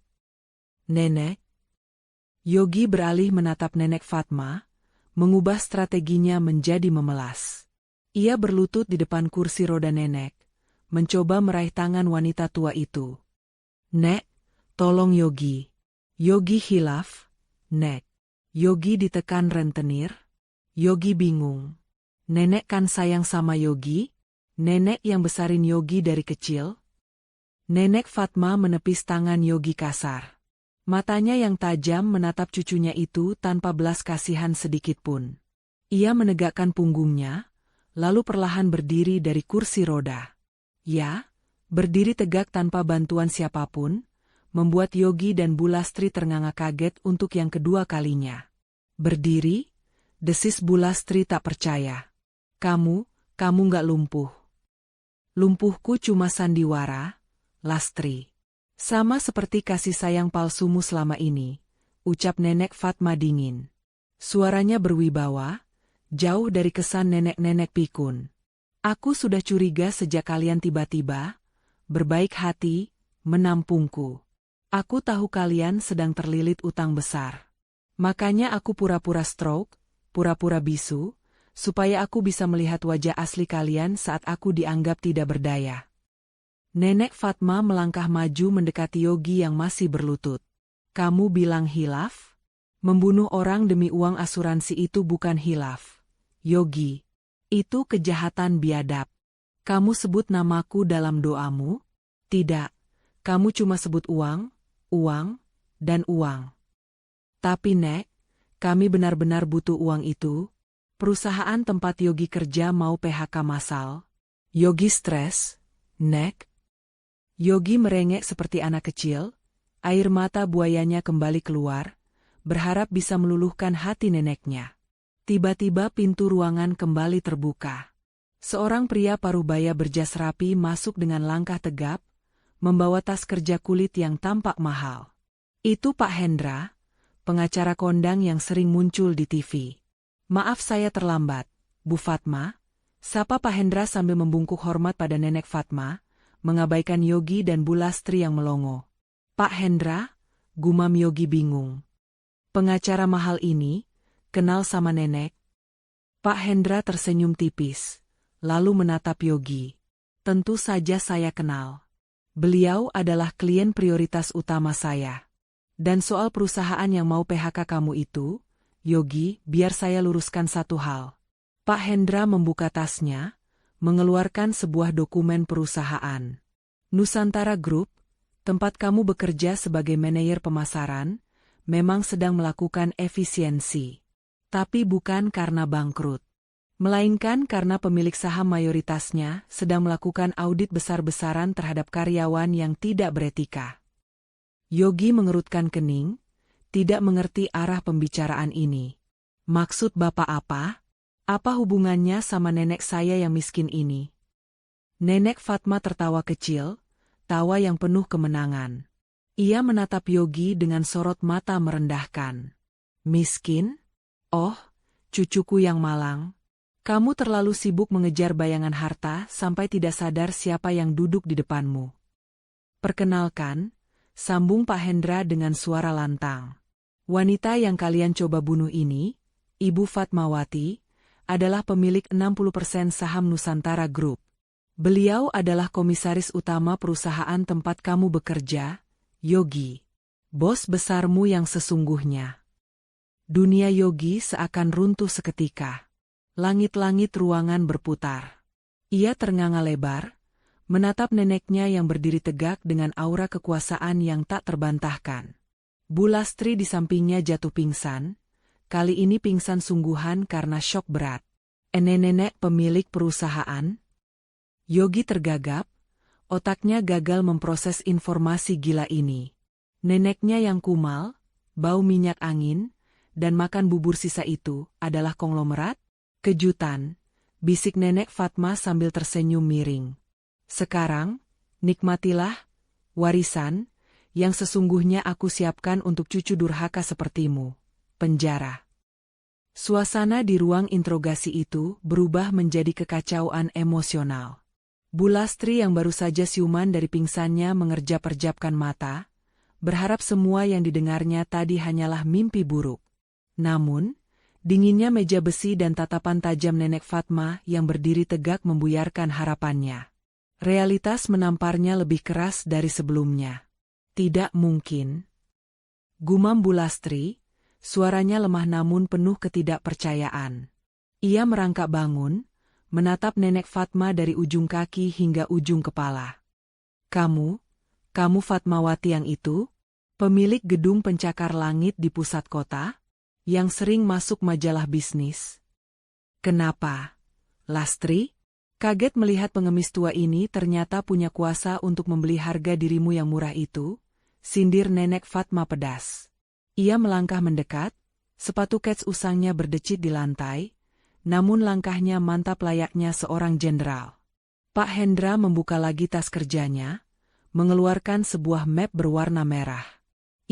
Speaker 1: "Nenek?" Yogi beralih menatap Nenek Fatma, mengubah strateginya menjadi memelas. Ia berlutut di depan kursi roda Nenek, mencoba meraih tangan wanita tua itu. "Nek, tolong Yogi." Yogi hilaf. "Nek." Yogi ditekan rentenir. Yogi bingung. Nenek kan sayang sama Yogi? Nenek yang besarin Yogi dari kecil? Nenek Fatma menepis tangan Yogi kasar. Matanya yang tajam menatap cucunya itu tanpa belas kasihan sedikitpun. Ia menegakkan punggungnya, lalu perlahan berdiri dari kursi roda. Ya, berdiri tegak tanpa bantuan siapapun, membuat Yogi dan Bu Lastri ternganga kaget untuk yang kedua kalinya. "Berdiri?" desis Bu Lastri tak percaya. Kamu nggak lumpuh." "Lumpuhku cuma sandiwara, Lastri. Sama seperti kasih sayang palsumu selama ini," ucap Nenek Fatma dingin. Suaranya berwibawa, jauh dari kesan nenek-nenek pikun. Aku sudah curiga sejak kalian tiba-tiba, berbaik hati, menampungku. Aku tahu kalian sedang terlilit utang besar. Makanya aku pura-pura stroke, pura-pura bisu, supaya aku bisa melihat wajah asli kalian saat aku dianggap tidak berdaya. Nenek Fatma melangkah maju mendekati Yogi yang masih berlutut. Kamu bilang hilaf? Membunuh orang demi uang asuransi itu bukan hilaf. Yogi, itu kejahatan biadab. Kamu sebut namaku dalam doamu? Tidak, kamu cuma sebut uang, uang, dan uang. Tapi Nek, kami benar-benar butuh uang itu. Perusahaan tempat Yogi kerja mau PHK massal. Yogi stres, Nek. Yogi merengek seperti anak kecil, air mata buayanya kembali keluar, berharap bisa meluluhkan hati neneknya. Tiba-tiba pintu ruangan kembali terbuka. Seorang pria parubaya berjas rapi masuk dengan langkah tegap, membawa tas kerja kulit yang tampak mahal. Itu Pak Hendra, pengacara kondang yang sering muncul di TV. Maaf saya terlambat, Bu Fatma, sapa Pak Hendra sambil membungkuk hormat pada nenek Fatma, mengabaikan Yogi dan Bu Lastri yang melongo. Pak Hendra, gumam Yogi bingung. Pengacara mahal ini, kenal sama nenek? Pak Hendra tersenyum tipis, lalu menatap Yogi. Tentu saja saya kenal. Beliau adalah klien prioritas utama saya. Dan soal perusahaan yang mau PHK kamu itu, Yogi, biar saya luruskan satu hal. Pak Hendra membuka tasnya, mengeluarkan sebuah dokumen perusahaan. Nusantara Group, tempat kamu bekerja sebagai manajer pemasaran, memang sedang melakukan efisiensi. Tapi bukan karena bangkrut. Melainkan karena pemilik saham mayoritasnya sedang melakukan audit besar-besaran terhadap karyawan yang tidak beretika. Yogi mengerutkan kening, tidak mengerti arah pembicaraan ini. Maksud Bapak apa? Apa hubungannya sama nenek saya yang miskin ini? Nenek Fatma tertawa kecil, tawa yang penuh kemenangan. Ia menatap Yogi dengan sorot mata merendahkan. Miskin? Oh, cucuku yang malang. Kamu terlalu sibuk mengejar bayangan harta sampai tidak sadar siapa yang duduk di depanmu. Perkenalkan, sambung Pak Hendra dengan suara lantang. Wanita yang kalian coba bunuh ini, Ibu Fatmawati, adalah pemilik 60% saham Nusantara Group. Beliau adalah komisaris utama perusahaan tempat kamu bekerja, Yogi, bos besarmu yang sesungguhnya. Dunia Yogi seakan runtuh seketika. Langit-langit ruangan berputar. Ia ternganga lebar, menatap neneknya yang berdiri tegak dengan aura kekuasaan yang tak terbantahkan. Bu Lastri di sampingnya jatuh pingsan, kali ini pingsan sungguhan karena syok berat. Nenek pemilik perusahaan? Yogi tergagap. Otaknya gagal memproses informasi gila ini. Neneknya yang kumal, bau minyak angin, dan makan bubur sisa itu adalah konglomerat? Kejutan, bisik nenek Fatma sambil tersenyum miring. Sekarang, nikmatilah warisan yang sesungguhnya aku siapkan untuk cucu durhaka sepertimu. Penjara. Suasana di ruang interogasi itu berubah menjadi kekacauan emosional. Bu Lastri yang baru saja siuman dari pingsannya mengerjap-erjapkan mata, berharap semua yang didengarnya tadi hanyalah mimpi buruk. Namun, dinginnya meja besi dan tatapan tajam nenek Fatma yang berdiri tegak membuyarkan harapannya. Realitas menamparnya lebih keras dari sebelumnya. Tidak mungkin. Gumam Bu Lastri, suaranya lemah namun penuh ketidakpercayaan. Ia merangkak bangun, menatap nenek Fatma dari ujung kaki hingga ujung kepala. Kamu Fatmawati yang itu? Pemilik gedung pencakar langit di pusat kota? Yang sering masuk majalah bisnis? Kenapa? Lastri? Kaget melihat pengemis tua ini ternyata punya kuasa untuk membeli harga dirimu yang murah itu, sindir nenek Fatma pedas. Ia melangkah mendekat, sepatu kets usangnya berdecit di lantai, namun langkahnya mantap layaknya seorang jenderal. Pak Hendra membuka lagi tas kerjanya, mengeluarkan sebuah map berwarna merah.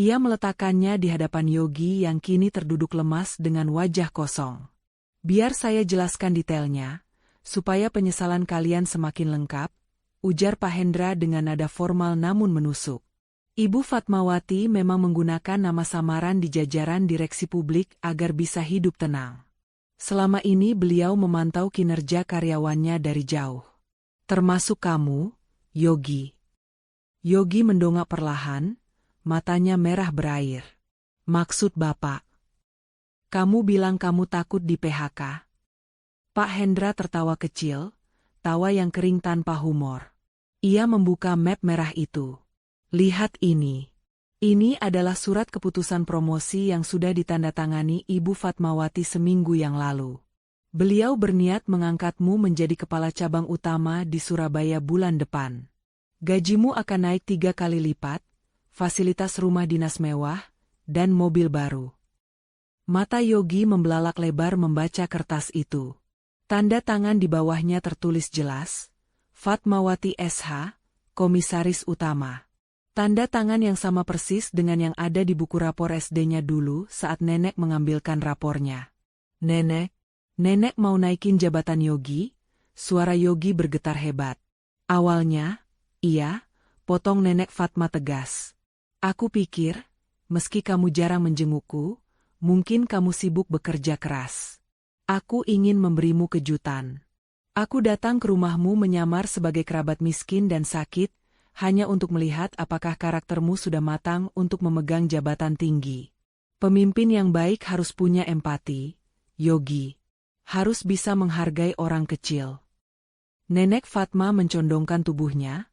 Speaker 1: Ia meletakkannya di hadapan Yogi yang kini terduduk lemas dengan wajah kosong. Biar saya jelaskan detailnya, supaya penyesalan kalian semakin lengkap, ujar Pak Hendra dengan nada formal namun menusuk. Ibu Fatmawati memang menggunakan nama samaran di jajaran direksi publik agar bisa hidup tenang. Selama ini beliau memantau kinerja karyawannya dari jauh. Termasuk kamu, Yogi. Yogi mendongak perlahan, matanya merah berair. Maksud Bapak? Kamu bilang kamu takut di PHK? Pak Hendra tertawa kecil, tawa yang kering tanpa humor. Ia membuka map merah itu. Lihat ini. Ini adalah surat keputusan promosi yang sudah ditandatangani Ibu Fatmawati seminggu yang lalu. Beliau berniat mengangkatmu menjadi kepala cabang utama di Surabaya bulan depan. Gajimu akan naik 3 kali lipat, fasilitas rumah dinas mewah, dan mobil baru. Mata Yogi membelalak lebar membaca kertas itu. Tanda tangan di bawahnya tertulis jelas, Fatmawati SH, Komisaris Utama. Tanda tangan yang sama persis dengan yang ada di buku rapor SD-nya dulu saat nenek mengambilkan rapornya. Nenek mau naikin jabatan Yogi? Suara Yogi bergetar hebat. Awalnya, iya, potong nenek Fatma tegas. Aku pikir, meski kamu jarang menjengukku, mungkin kamu sibuk bekerja keras. Aku ingin memberimu kejutan. Aku datang ke rumahmu menyamar sebagai kerabat miskin dan sakit, hanya untuk melihat apakah karaktermu sudah matang untuk memegang jabatan tinggi. Pemimpin yang baik harus punya empati, Yogi. Harus bisa menghargai orang kecil. Nenek Fatma mencondongkan tubuhnya,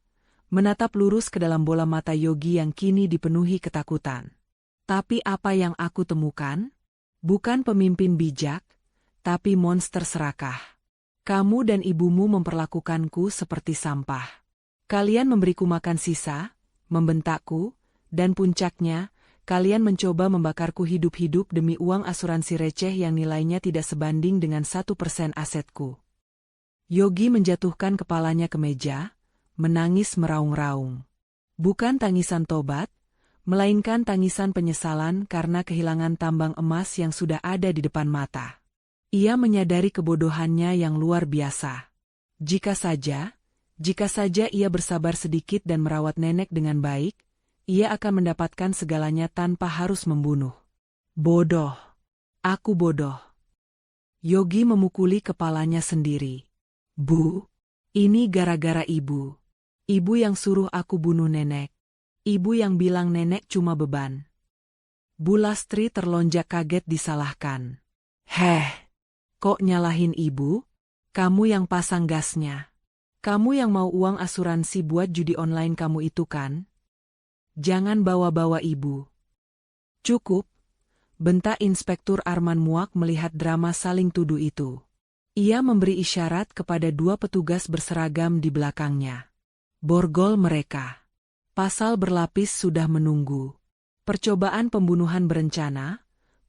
Speaker 1: menatap lurus ke dalam bola mata Yogi yang kini dipenuhi ketakutan. Tapi apa yang aku temukan? Bukan pemimpin bijak, tapi monster serakah. Kamu dan ibumu memperlakukanku seperti sampah. Kalian memberiku makan sisa, membentakku, dan puncaknya, kalian mencoba membakarku hidup-hidup demi uang asuransi receh yang nilainya tidak sebanding dengan 1% asetku. Yogi menjatuhkan kepalanya ke meja, menangis meraung-raung. Bukan tangisan tobat, melainkan tangisan penyesalan karena kehilangan tambang emas yang sudah ada di depan mata. Ia menyadari kebodohannya yang luar biasa. Jika saja ia bersabar sedikit dan merawat nenek dengan baik, ia akan mendapatkan segalanya tanpa harus membunuh. Bodoh. Aku bodoh. Yogi memukuli kepalanya sendiri. Bu, ini gara-gara ibu. Ibu yang suruh aku bunuh nenek. Ibu yang bilang nenek cuma beban. Bu Lastri terlonjak kaget disalahkan. Kok nyalahin ibu? Kamu yang pasang gasnya. Kamu yang mau uang asuransi buat judi online kamu itu kan? Jangan bawa-bawa ibu. Cukup, bentak Inspektur Arman muak melihat drama saling tuduh itu. Ia memberi isyarat kepada 2 petugas berseragam di belakangnya. Borgol mereka. Pasal berlapis sudah menunggu. Percobaan pembunuhan berencana,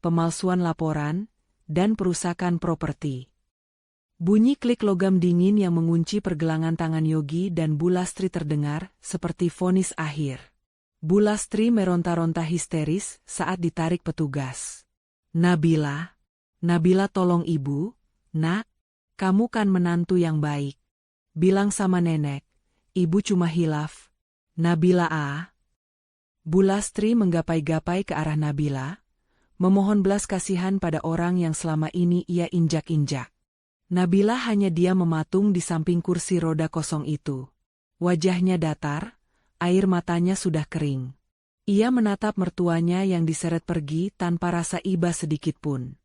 Speaker 1: pemalsuan laporan, dan perusakan properti. Bunyi klik logam dingin yang mengunci pergelangan tangan Yogi dan Bu Lastri terdengar seperti vonis akhir. Bu Lastri meronta-ronta histeris saat ditarik petugas. Nabila tolong ibu, nak, kamu kan menantu yang baik. Bilang sama nenek, ibu cuma hilaf. Nabila Bu Lastri menggapai-gapai ke arah Nabila, memohon belas kasihan pada orang yang selama ini ia injak-injak. Nabila hanya diam mematung di samping kursi roda kosong itu. Wajahnya datar, air matanya sudah kering. Ia menatap mertuanya yang diseret pergi tanpa rasa iba sedikitpun.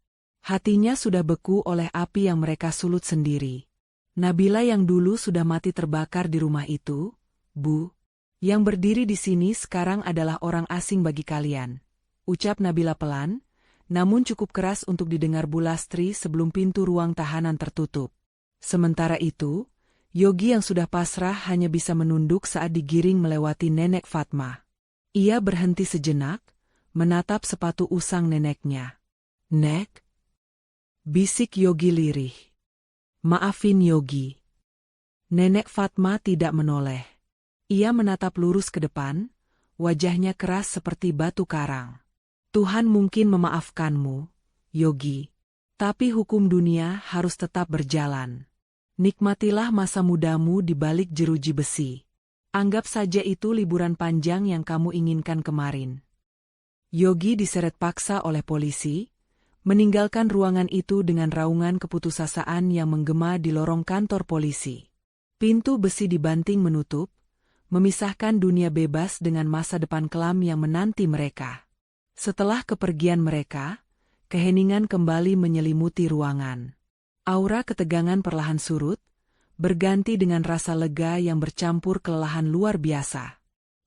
Speaker 1: Hatinya sudah beku oleh api yang mereka sulut sendiri. Nabila yang dulu sudah mati terbakar di rumah itu, Bu. Yang berdiri di sini sekarang adalah orang asing bagi kalian. Ucap Nabila pelan, namun cukup keras untuk didengar Bu Lastri sebelum pintu ruang tahanan tertutup. Sementara itu, Yogi yang sudah pasrah hanya bisa menunduk saat digiring melewati nenek Fatma. Ia berhenti sejenak, menatap sepatu usang neneknya. Nek? Bisik Yogi lirih. Maafin Yogi. Nenek Fatma tidak menoleh. Ia menatap lurus ke depan, wajahnya keras seperti batu karang. Tuhan mungkin memaafkanmu, Yogi. Tapi hukum dunia harus tetap berjalan. Nikmatilah masa mudamu di balik jeruji besi. Anggap saja itu liburan panjang yang kamu inginkan kemarin. Yogi diseret paksa oleh polisi, meninggalkan ruangan itu dengan raungan keputusasaan yang menggema di lorong kantor polisi. Pintu besi dibanting menutup, memisahkan dunia bebas dengan masa depan kelam yang menanti mereka. Setelah kepergian mereka, keheningan kembali menyelimuti ruangan. Aura ketegangan perlahan surut, berganti dengan rasa lega yang bercampur kelelahan luar biasa.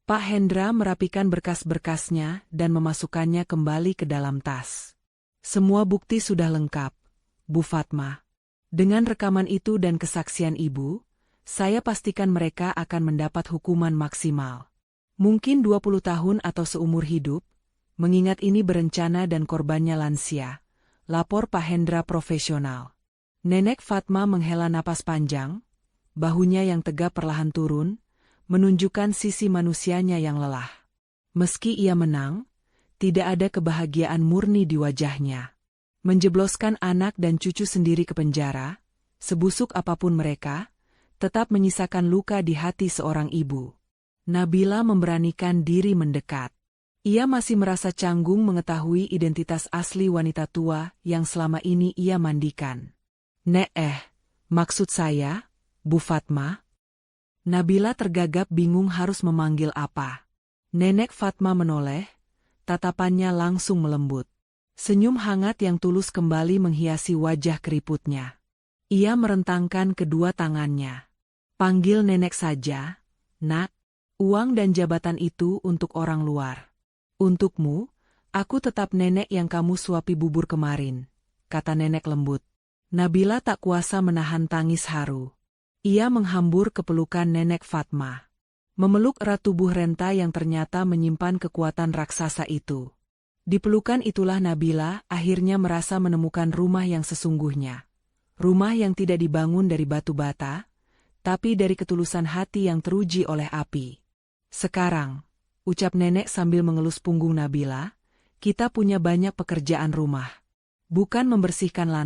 Speaker 1: Pak Hendra merapikan berkas-berkasnya dan memasukkannya kembali ke dalam tas. Semua bukti sudah lengkap, Bu Fatma. Dengan rekaman itu dan kesaksian Ibu, saya pastikan mereka akan mendapat hukuman maksimal. Mungkin 20 tahun atau seumur hidup, mengingat ini berencana dan korbannya lansia, lapor Pak Hendra profesional. Nenek Fatma menghela napas panjang, bahunya yang tegap perlahan turun, menunjukkan sisi manusianya yang lelah. Meski ia menang, tidak ada kebahagiaan murni di wajahnya. Menjebloskan anak dan cucu sendiri ke penjara, sebusuk apapun mereka, tetap menyisakan luka di hati seorang ibu. Nabila memberanikan diri mendekat. Ia masih merasa canggung mengetahui identitas asli wanita tua yang selama ini ia mandikan. Maksud saya, Bu Fatma? Nabila tergagap bingung harus memanggil apa. Nenek Fatma menoleh, tatapannya langsung melembut. Senyum hangat yang tulus kembali menghiasi wajah keriputnya. Ia merentangkan kedua tangannya. Panggil nenek saja, Nak. Uang dan jabatan itu untuk orang luar. Untukmu, aku tetap nenek yang kamu suapi bubur kemarin, kata nenek lembut. Nabila tak kuasa menahan tangis haru. Ia menghambur ke pelukan nenek Fatma. Memeluk erat tubuh renta yang ternyata menyimpan kekuatan raksasa itu. Di pelukan itulah Nabila akhirnya merasa menemukan rumah yang sesungguhnya. Rumah yang tidak dibangun dari batu bata, tapi dari ketulusan hati yang teruji oleh api. Sekarang, ucap nenek sambil mengelus punggung Nabila, kita punya banyak pekerjaan rumah. Bukan membersihkan lantai.